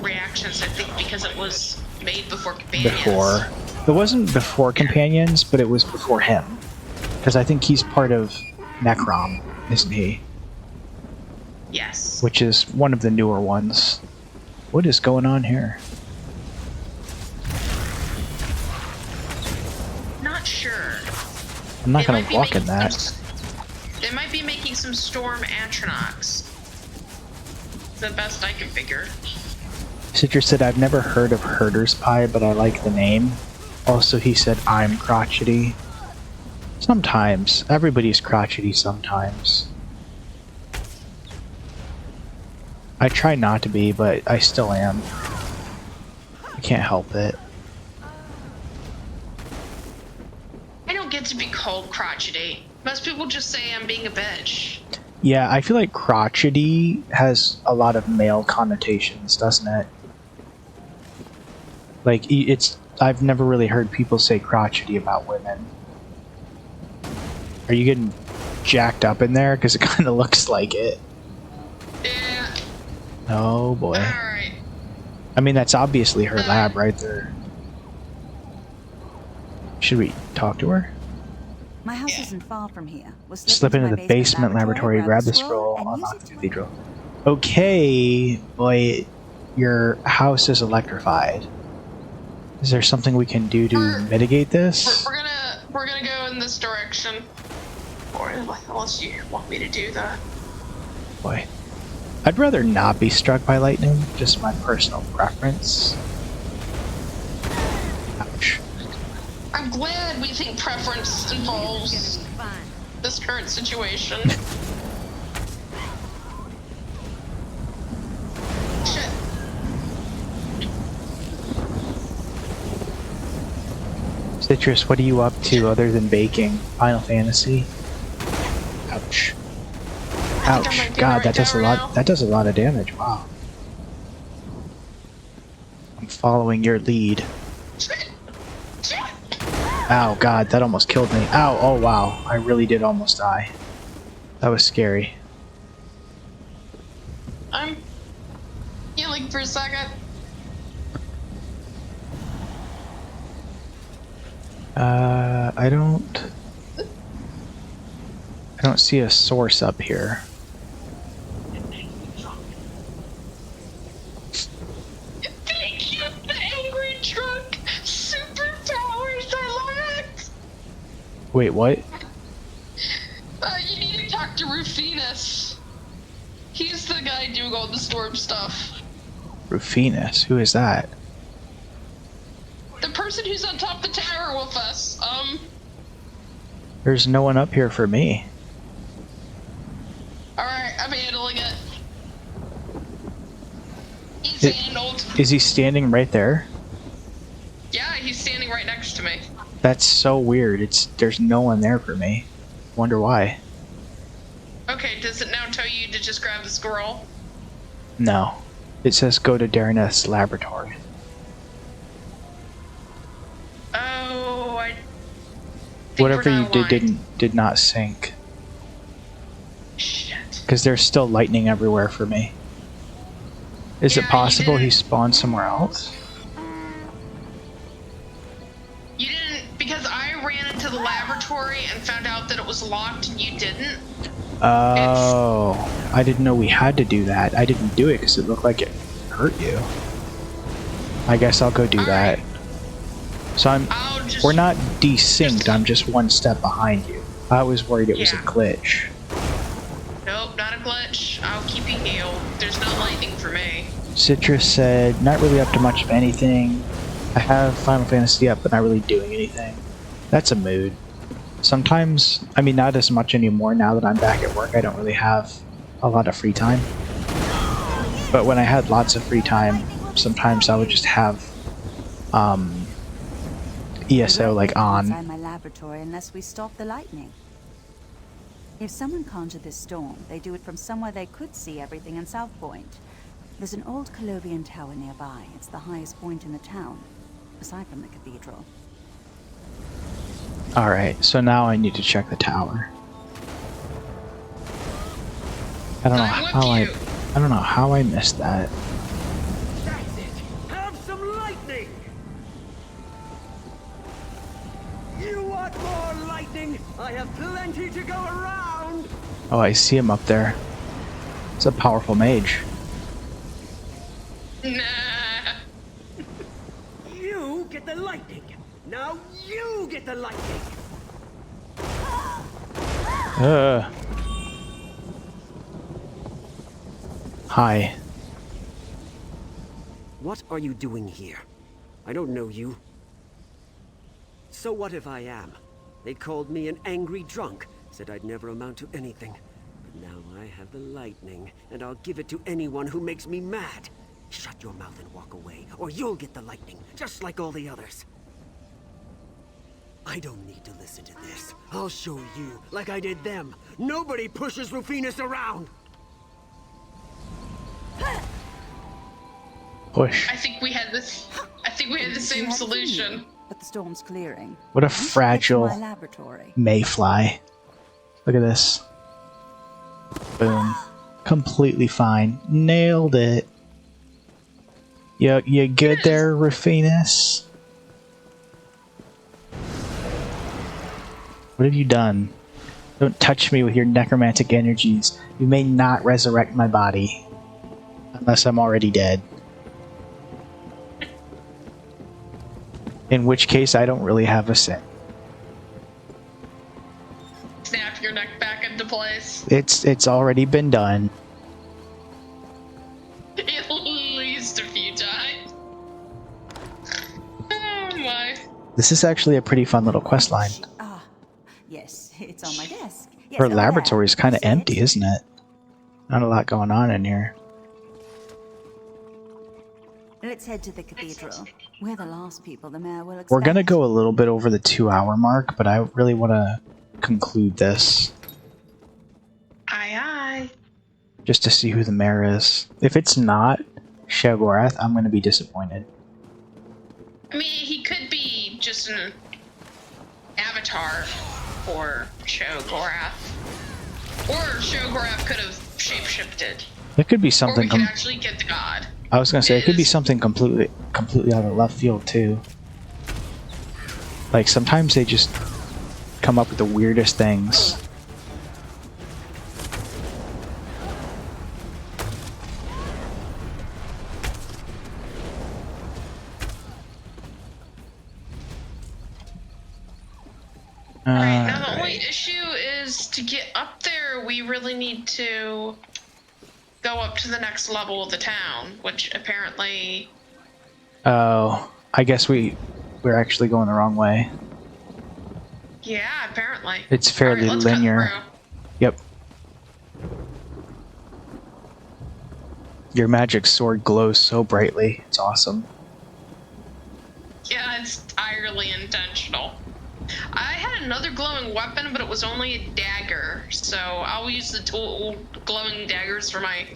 reactions, I think, because it was made before Companions. Before. It wasn't before Companions, but it was before him. Because I think he's part of Necrom, isn't he? Yes. Which is one of the newer ones. What is going on here? Not sure. I'm not going to walk in that. They might be making some Storm Atronachs. The best I can figure. Citrus said, I've never heard of Herder's Pie, but I like the name. Also, he said, I'm crotchety. Sometimes. Everybody's crotchety sometimes. I try not to be, but I still am. I can't help it. I don't get to be called crotchety. Most people just say I'm being a bitch. Yeah, I feel like crotchety has a lot of male connotations, doesn't it? Like, it's... I've never really heard people say crotchety about women. Are you getting jacked up in there? Because it kind of looks like it. Yeah. Oh, boy. Alright. I mean, that's obviously her lab right there. Should we talk to her? My house isn't far from here. We'll Slip into the basement laboratory, grab the scroll, unlock the cathedral. Okay, boy, your house is electrified. Is there something we can do to mitigate this? We're gonna go in this direction. Or unless you want me to do that. Boy. I'd rather not be struck by lightning, just my personal preference. Ouch. I'm glad we think preference involves this current situation. Shit. Citrus, what are you up to other than baking? Final Fantasy? Ouch. Ouch. God, that does a lot. That does a lot of damage. Wow. I'm following your lead. Ow, God, that almost killed me. Ow, oh wow. I really did almost die. That was scary. I'm healing for a second. I don't see a source up here. Thank you, the angry drunk. Superpowers, I love it. Wait, what? You need to talk to Rufinus. He's the guy doing all the storm stuff. Rufinus? Who is that? The person who's on top of the tower with us. There's no one up here for me. Alright, I'm handling it. He's handled. Is he standing right there? Yeah, he's standing right next to me. That's so weird. There's no one there for me. Wonder why. Okay, does it now tell you to just grab the scroll? No. It says go to Darneth's laboratory. Oh, I think Whatever we're you not did aligned. did not sync. Shit. Because there's still lightning everywhere for me. Is it possible he spawned somewhere else? You didn't, because I ran into the laboratory and found out that it was locked and you didn't. Oh, I didn't know we had to do that. I didn't do it because it looked like it hurt you. I guess I'll go do that. So we're not desynced, I'm just one step behind you. I was worried it was a glitch. Nope, not a glitch. I'll keep you healed. There's no lightning for me. Citrus said, not really up to much of anything. I have Final Fantasy up, but not really doing anything. That's a mood. Sometimes, I mean, not as much anymore now that I'm back at work. I don't really have a lot of free time. But when I had lots of free time, sometimes I would just have ESO like on. Inside my laboratory unless we stop the lightning. If someone conjured this storm, they do it from somewhere they could see everything in South Point. There's an old Colovian tower nearby. It's the highest point in the town, aside from the cathedral. Alright, so now I need to check the tower. I don't know how I missed that. That's it. Have some lightning. You want more lightning? I have plenty to go around. Oh, I see him up there. It's a powerful mage. Nah. You get the lightning. Now you get the lightning. Hi. What are you doing here? I don't know you. So what if I am? They called me an angry drunk, said I'd never amount to anything. But now I have the lightning, and I'll give it to anyone who makes me mad. Shut your mouth and walk away, or you'll get the lightning, just like all the others. I don't need to listen to this. I'll show you, like I did them. Nobody pushes Rufinus around! Push. I think we had this. I think we had the same solution. But the storm's clearing. What a You should head to fragile my laboratory. mayfly. Look at this. Boom. Completely fine. Nailed it. You good there, Rufinus? What have you done? Don't touch me with your necromantic energies. You may not resurrect my body. Unless I'm already dead. In which case, I don't really have a sin. Snap your neck back into place. It's already been done. At least a few times. Oh my. This is actually a pretty fun little quest line. Ah, yes, it's on my desk. Yes, Her oh, laboratory is there. kind of See it? empty, isn't it? Not a lot going on in here. Let's head to the cathedral. We're the last people the mayor will expect. We're gonna go a little bit over the 2-hour mark, but I really want to conclude this. Aye aye. Just to see who the mayor is. If it's not Sheogorath, I'm gonna be disappointed. I mean, he could be just an avatar for Sheogorath. Or Sheogorath could have shapeshifted. It could be Or something. we could actually get the god. I was gonna say it could be something completely out of left field too. Like sometimes they just come up with the weirdest things. Alright, now the only issue is to get up there, we really need to go up to the next level of the town, which apparently... Oh, I guess we're actually going the wrong way. Yeah, apparently. It's fairly Alright, let's cut linear. through. Yep. Your magic sword glows so brightly. It's awesome. Yeah, it's entirely intentional. I had another glowing weapon, but it was only a dagger, so I'll use the tool glowing daggers for my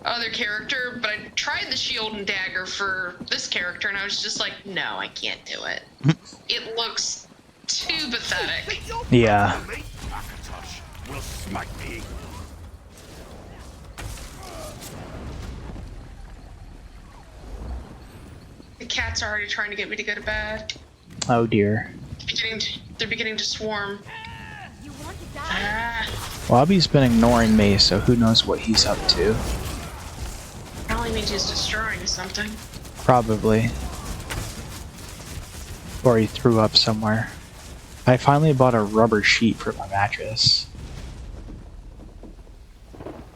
other character, but I tried the shield and dagger for this character, and I was just like, no, I can't do it. It looks too pathetic. Yeah. Will smite me. The cat's are already trying to get me to go to bed. Oh dear. They're beginning to swarm. Ah, Wabi's been ignoring me, so who knows what he's up to. probably means he's destroying something. Probably. Or he threw up somewhere. I finally bought a rubber sheet for my mattress.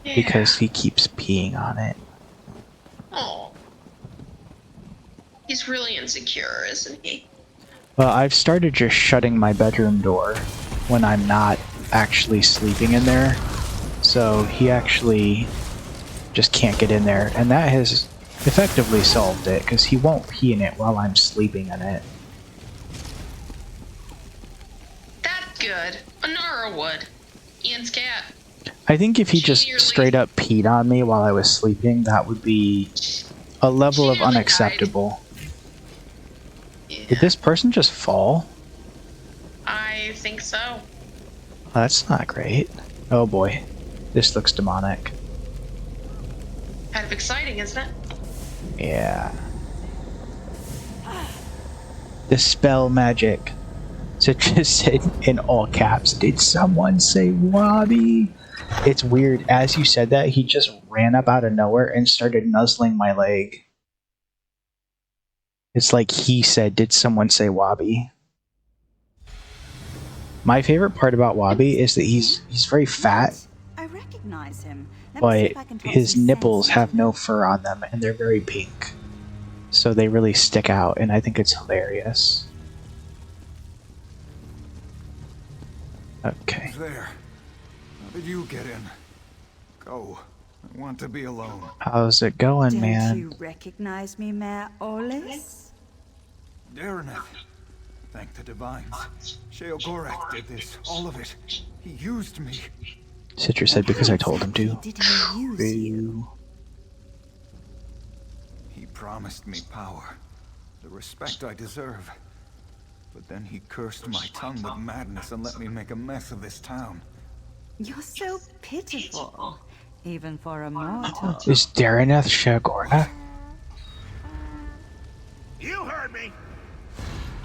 Yeah. Because he keeps peeing on it. Oh. He's really insecure, isn't he? Well, I've started just shutting my bedroom door when I'm not actually sleeping in there. So he actually just can't get in there. And that has effectively solved it, because he won't pee in it while I'm sleeping in it. That's good. Anara would. Ian's cat. I think if he just straight up peed on me while I was sleeping, that would be a level of unacceptable. Did this person just fall? I think so. Oh, that's not great. Oh boy. This looks demonic. Kind of exciting, isn't it? Yeah. Dispel magic. So it just said in all caps, did someone say Wabi? It's weird. As you said that, he just ran up out of nowhere and started nuzzling my leg. It's like he said, did someone say Wabi? My favorite part about Wabi is that he's very fat, I recognize him. Let me see but if I can talk his some nipples sense have into no him. fur on them and they're very pink. So they really stick out, and I think it's hilarious. Okay. There. How did you get in? Go. I want to be alone. How's it going, Don't man? you recognize me, Mayor Olis? Darren, thank the divines. Sheogorath did this, all of it. He used me. Citra said because I told him to. Did he use you? He promised me power, the respect I deserve. But then he cursed my tongue with madness and let me make a mess of this town. You're so pitiful, even for a mortal. Is Dareneth Sheogorath? You heard me!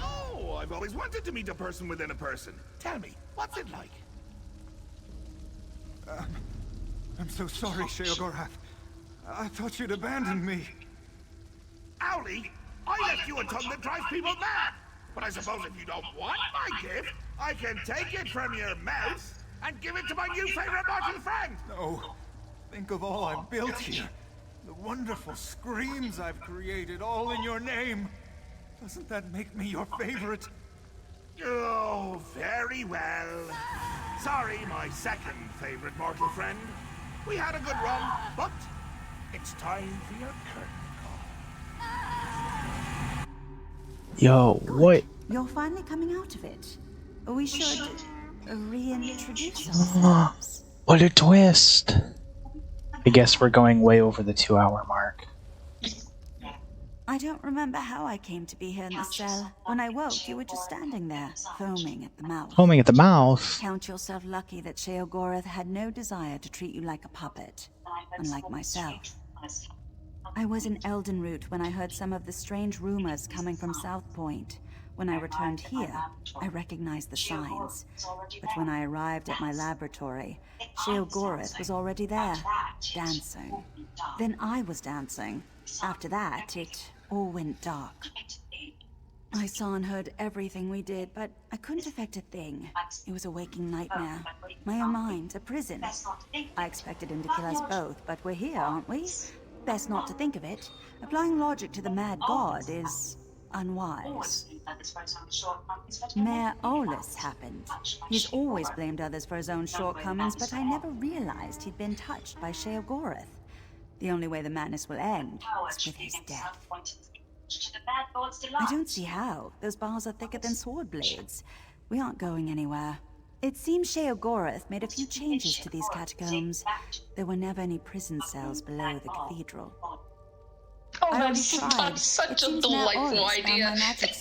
Oh, I've always wanted to meet a person within a person. Tell me, what's it like? I'm so sorry, Sheogorath. I thought you'd abandoned me. Owlie, I left you a tongue that drives people mad! But I suppose if you don't want my gift, I can take it from your mouth and give it to my new favorite mortal friend! No. Think of all I've built here. The wonderful screams I've created, all in your name. Doesn't that make me your favorite? Oh, very well. Sorry, my second favorite mortal friend. We had a good run, but it's time for your curtain call. Yo, what? You're finally coming out of it. We should reintroduce ourselves. What a twist! I guess we're going way over the 2-hour mark. I don't remember how I came to be here in the cell. When I woke, you were just standing there, foaming at the mouth. Foaming at the mouth? Count yourself lucky that Sheogorath had no desire to treat you like a puppet, unlike myself. I was in Eldenroot when I heard some of the strange rumors coming from South Point. When I returned here, I recognized the signs. But when I arrived at my laboratory, Sheogorath was already there, dancing. Then I was dancing. After that, it all went dark. I saw and heard everything we did, but I couldn't affect a thing. It was a waking nightmare. My own mind, a prison. I expected him to kill us both, but we're here, aren't we? Best not to think of it. Applying logic to the mad god is unwise. Mayor Olus happened. He's always blamed others for his own shortcomings, but I never realized he'd been touched by Sheogorath. The only way the madness will end is with his death. I don't see how. Those bars are thicker than sword blades. We aren't going anywhere. It seems Sheogorath made a few changes to these catacombs. There were never any prison cells below the cathedral. Oh, that's such a delightful idea.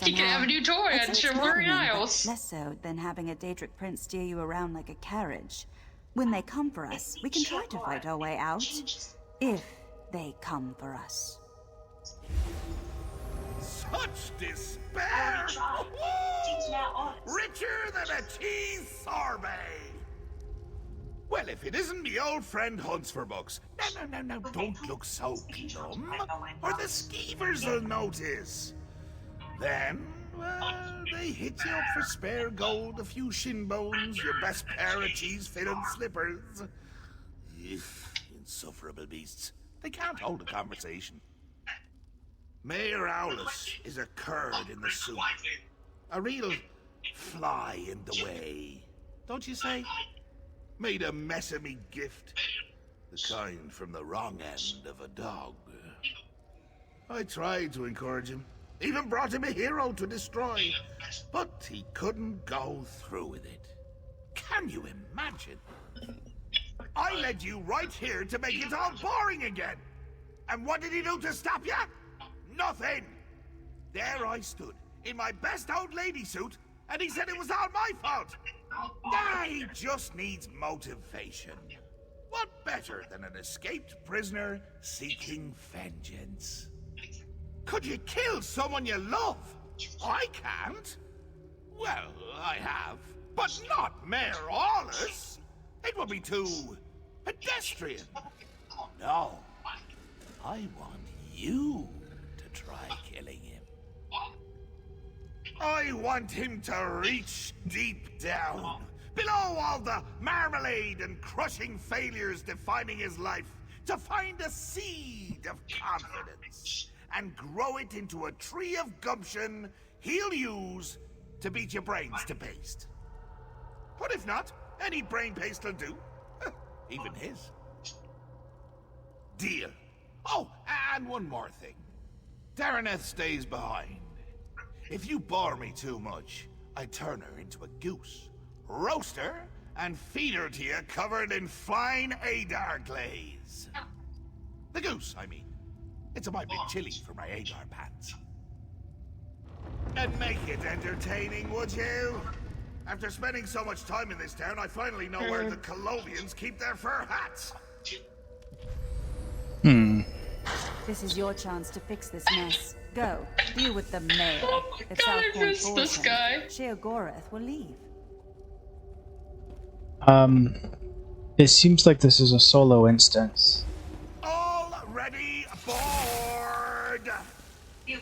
You can have a new toy at Chivalry Isles. Less so than having a Daedric prince steer you around like a carriage. When they come for us, we can try to fight our way out. If they come for us. Such despair! Richer than a cheese sorbet! Well, if it isn't me old friend Huntsforbooks. No, don't look so glum, or the skeevers will notice. Then, well, they hit you up for spare gold, a few shin bones, your best pair of cheese-fitted slippers. Insufferable beasts. They can't hold a conversation. Mayor Owlus is a curd in the soup. A real fly in the way. Don't you say? Made a mess of me gift. The kind from the wrong end of a dog. I tried to encourage him. Even brought him a hero to destroy. But he couldn't go through with it. Can you imagine? I led you right here to make it all boring again. And what did he do to stop you? Nothing. There I stood, in my best old lady suit, and he said it was all my fault. Nah, he just needs motivation. What better than an escaped prisoner seeking vengeance? Could you kill someone you love? I can't. Well, I have, but not Mayor Aulus. It would be too pedestrian. No, I want you to try killing him. I want him to reach deep down, below all the marmalade and crushing failures defining his life, to find a seed of confidence and grow it into a tree of gumption he'll use to beat your brains to paste. But if not, any brain paste will do. Even his. Deal. Oh, and one more thing. Dareneth stays behind. If you bore me too much, I turn her into a goose, roast her, and feed her to you covered in fine Adar glaze. The goose, I mean. It's a mite bit chilly for my Adar pants. And make it entertaining, would you? After spending so much time in this town, I finally know where the Colovians keep their fur hats. This is your chance to fix this mess. Go, deal with the mayor. Oh my If god, I South Point miss bores this him, guy. Sheogorath will leave. It seems like this is a solo instance. Already bored. Here,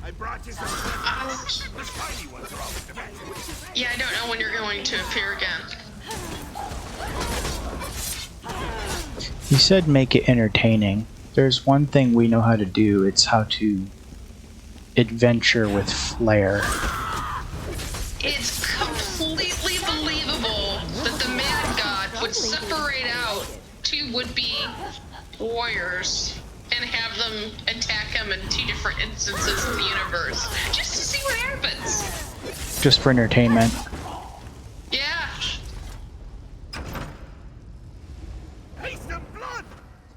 I brought you some the shiny ones are always the best. Yeah, I don't know when you're going to appear again. He said make it entertaining. There's one thing we know how to do, it's how to adventure with flair. It's completely believable that the man god would separate out two would-be warriors and have them attack him in two different instances of the universe, just to see what happens. Just for entertainment. Yeah. Taste of blood!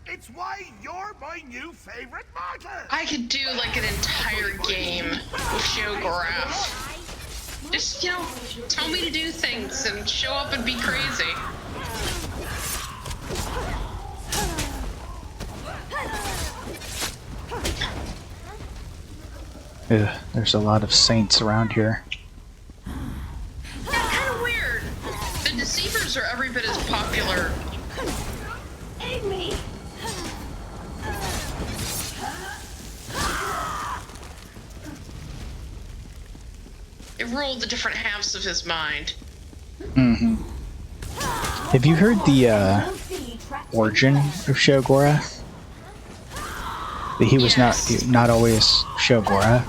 It's why you're my new favorite martyr! I could do like an entire game with Sheogorath. Just, you know, tell me to do things and show up and be crazy. Ugh, there's a lot of saints around here. Yeah, kind of weird. The Deceivers are every bit as popular. Amy! It ruled the different halves of his mind. Mm-hmm. Have you heard the origin of Sheogorath? That he was not always Sheogorath.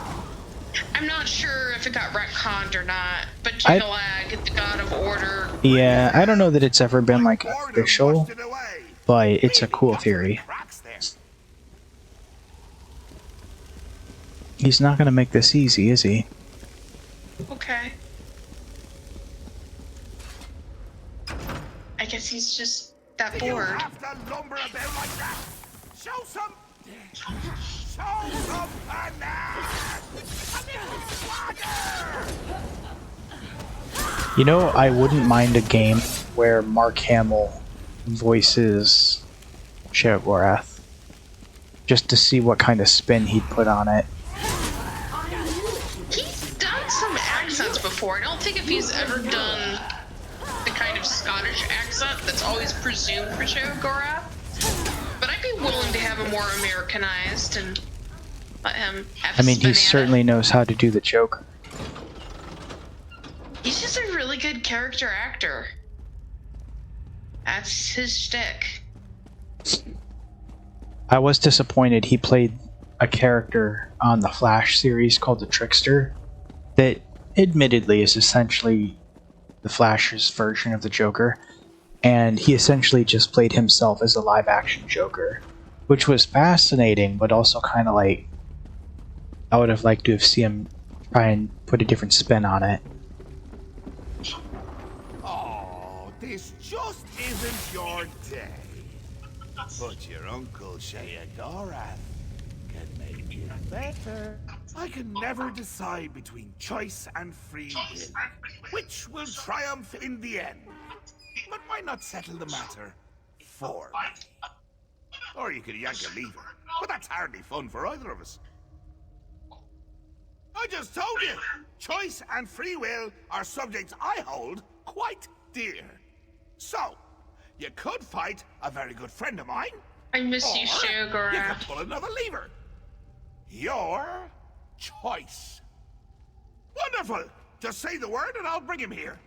I'm not sure if it got retconned or not, but Jinalag, the god of order. Yeah, I don't know that it's ever been like official, but it's a cool theory. He's not gonna make this easy, is he? Okay. I guess he's just that bored. Have to lumber about like that. Show some panache! A little swagger! You know, I wouldn't mind a game where Mark Hamill voices Sheogorath, just to see what kind of spin he'd put on it. He's done some accents before. I don't think if he's ever done the kind of Scottish accent that's always presumed for Sheogorath. But I'd be willing to have him more Americanized and let him have I mean, spin he at certainly it. knows how to do the Joker. He's just a really good character actor. That's his shtick. I was disappointed he played a character on the Flash series called the Trickster that admittedly is essentially the Flash's version of the Joker, and he essentially just played himself as a live-action Joker, which was fascinating, but also kind of like I would have liked to have seen him try and put a different spin on it. Oh, this just isn't your day. But your Uncle Sheogorath can make it better. I can never decide between choice and free will. Which will triumph in the end? But why not settle the matter for me? Or you could yank a lever, but that's hardly fun for either of us. I just told you, choice and free will are subjects I hold quite dear. So, you could fight a very good friend of mine. I miss you, You Sheogorath. could pull another lever. Your choice. Wonderful! Just say the word and I'll bring him here.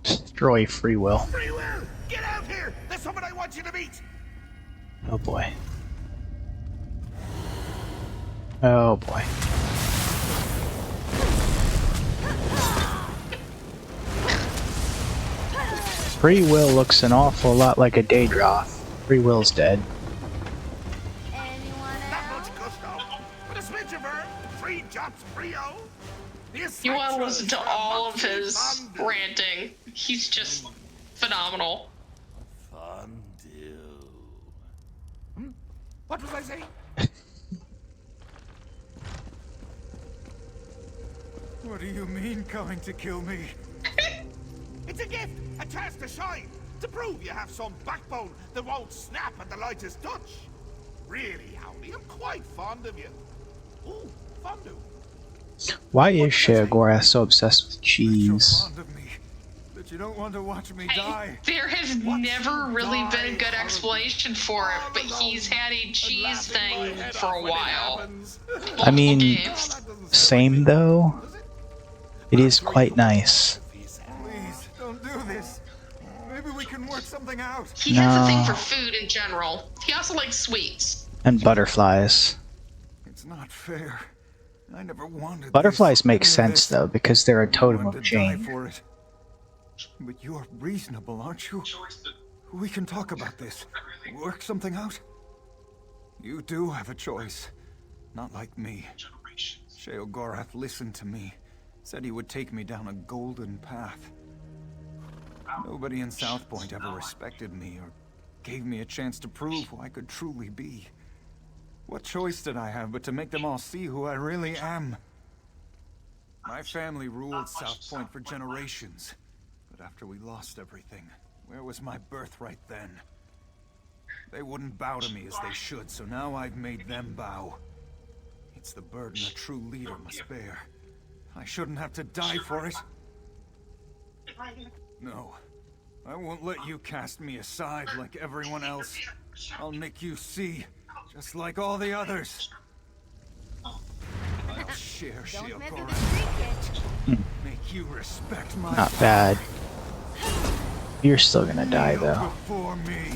Destroy free will. Free will! Get out here! There's someone I want you to meet! Oh boy. Oh boy. Free will looks an awful lot like a Daedroth. Free will's dead. Not much gusto, but a smidge of her You want to listen to all of his ranting. He's just phenomenal. Fondue. What was I saying? What do you mean, going to kill me? It's a gift, a chance to shine, to prove you have some backbone that won't snap at the lightest touch. Really, Howdy, I'm quite fond of you. Ooh, fondue. Why is Sheogorath so obsessed with cheese? So fond of me that you don't want to watch me die. There has never really been a good explanation for it, but he's had a cheese thing for a while. I mean, same though. It is quite nice. Please, don't do this. Maybe we can work something out. He has a thing for food in general. He also likes sweets. And butterflies. It's not fair. I never wanted Butterflies this. make sense though, because they're a totem of Die Jane. for it. But you're reasonable, aren't you? We can talk about this. Work something out. You do have a choice. Not like me. Sheogorath listened to me. Said he would take me down a golden path. Nobody in South Point ever respected me or gave me a chance to prove who I could truly be. What choice did I have but to make them all see who I really am? My family ruled South Point for generations. But after we lost everything, where was my birthright then? They wouldn't bow to me as they should, so now I've made them bow. It's the burden a true leader must bear. I shouldn't have to die for it. No, I won't let you cast me aside like everyone else. I'll make you see, just like all the others. I'll share Sheogorath. Make you respect my Not bad. You're still gonna die though. before me.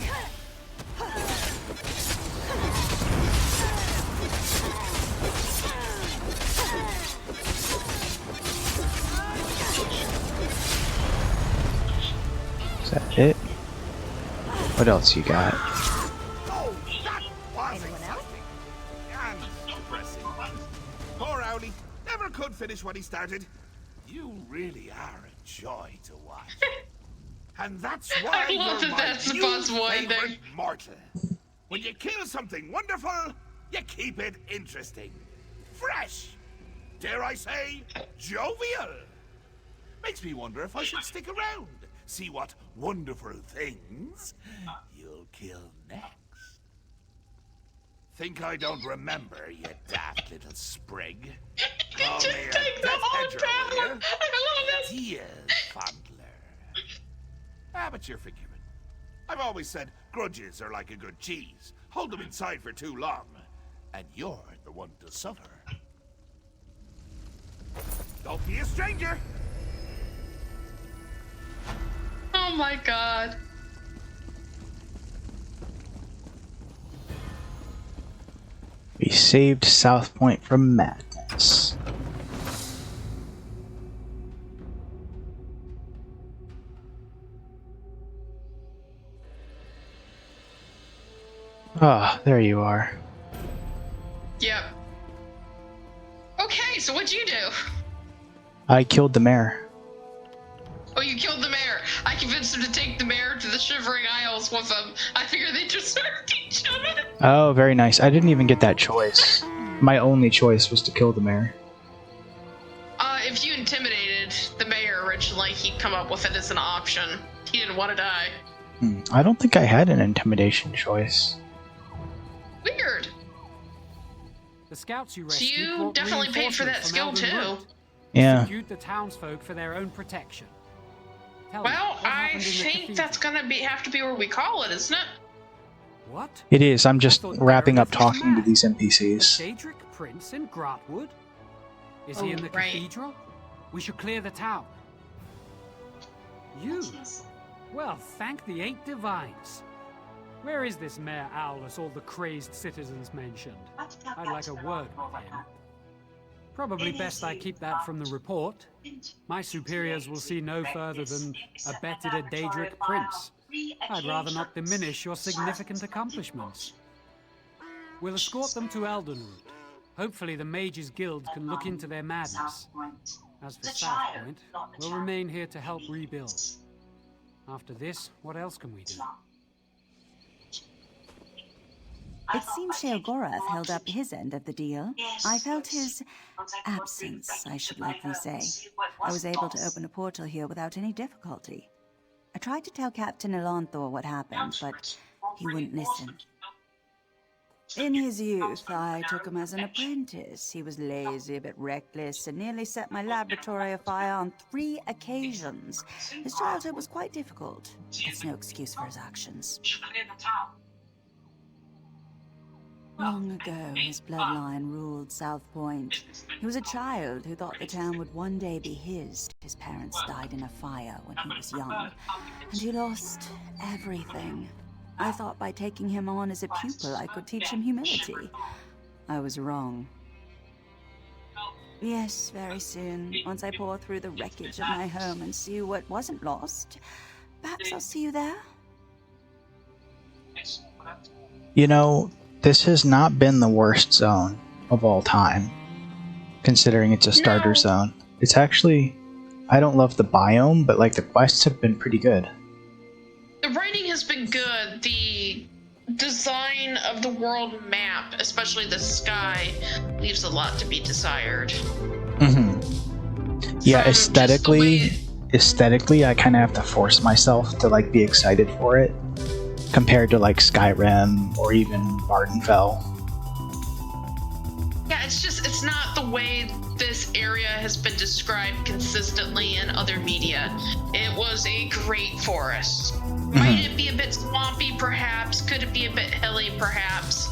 Is that it? What else you got? Oh, that was exciting. And depressing. Poor Owly. Never could finish what he started. You really are a joy to watch. And that's why I love you're that my that's the new boss voice favorite there. mortal. When you kill something wonderful, you keep it interesting. Fresh. Dare I say, jovial. Makes me wonder if I should stick around. See what wonderful things you'll kill next. Think I don't remember, you daft little sprig? Call me a Take the death whole hedger, will power. you? I love it. Tears, fondler. But you're forgiven. I've always said grudges are like a good cheese. Hold them inside for too long, and you're the one to suffer. Don't be a stranger. Oh my god. We saved South Point from madness. Ah, there you are. Yep. Okay, so what'd you do? I killed the mayor. Oh, you killed the mayor. I convinced him to take the mayor to the Shivering Isles with him. I figured they just served each other. Oh, very nice. I didn't even get that choice. My only choice was to kill the mayor. If you intimidated the mayor originally, he'd come up with it as an option. He didn't want to die. I don't think I had an intimidation choice. Weird. The scouts you So rescued you brought definitely paid for that reinforcements skill from Elden too. Root. Yeah. Subdued the townsfolk for their own protection. Tell me, Well, what I happened in the think cathedral? that's gonna have to be where we call it, isn't it? What? It is. I'm just thought wrapping up Meredith was talking to mad. these A NPCs. Daedric prince in Gratwood? Is he Oh, in the right. cathedral? We should clear the town. You? Well, thank the 8 divines. Where is this Mayor Owlus all the crazed citizens mentioned? I'd like a word with him. Probably best I keep that from the report. My superiors will see no further than abetted a Daedric prince. I'd rather not diminish your significant accomplishments. We'll escort them to Eldenroot. Hopefully the Mages Guild can look into their madness. As for South Point, we'll remain here to help rebuild. After this, what else can we do? It seems Sheogorath held up his end of the deal. I felt his absence, I should likely say. I was able to open a portal here without any difficulty. I tried to tell Captain Elanthor what happened, but he wouldn't listen. In his youth, I took him as an apprentice. He was lazy, a bit reckless, and nearly set my laboratory afire on 3 occasions. His childhood was quite difficult. It's no excuse for his actions. Long ago, his bloodline ruled South Point. He was a child who thought the town would one day be his. His parents died in a fire when he was young, and he lost everything. I thought by taking him on as a pupil, I could teach him humility. I was wrong. Yes, very soon, once I pour through the wreckage of my home and see what wasn't lost, perhaps I'll see you there. You know, this has not been the worst zone of all time, considering it's a starter zone. It's actually, I don't love the biome, but like the quests have been pretty good. The writing has been good. The design of the world map, especially the sky, leaves a lot to be desired. Yeah, aesthetically, I kind of have to force myself to like be excited for it, compared to like Skyrim or even Vardenfell. Yeah, it's not the way this area has been described consistently in other media. It was a great forest. Might it be a bit swampy, perhaps? Could it be a bit hilly, perhaps?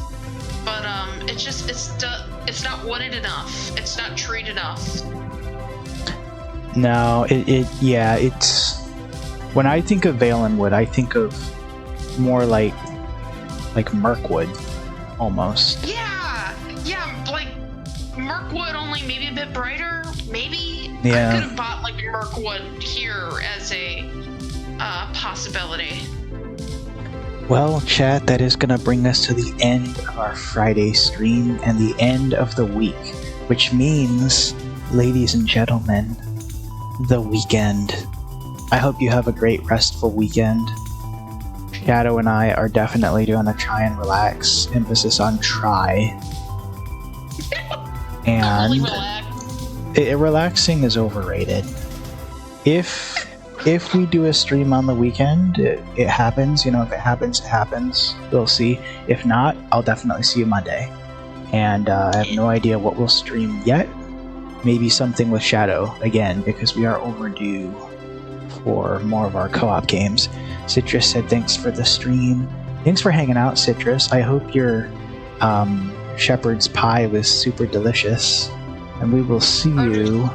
But it's not wooded enough. It's not treed enough. No, it's when I think of Valenwood, I think of more like Mirkwood, almost. Yeah, like Mirkwood, only maybe a bit brighter. Maybe Yeah. I could have bought like Mirkwood here as a possibility. Well, chat, that is going to bring us to the end of our Friday stream and the end of the week, which means, ladies and gentlemen, the weekend. I hope you have a great restful weekend. Shadow and I are definitely doing a try and relax, emphasis on try. And relaxing is overrated. If we do a stream on the weekend, it happens. You know, if it happens, it happens. We'll see. If not, I'll definitely see you Monday. And I have no idea what we'll stream yet. Maybe something with Shadow again, because we are overdue for more of our co-op games. Citrus said thanks for the stream. Thanks for hanging out, Citrus. I hope your shepherd's pie was super delicious. And we will see you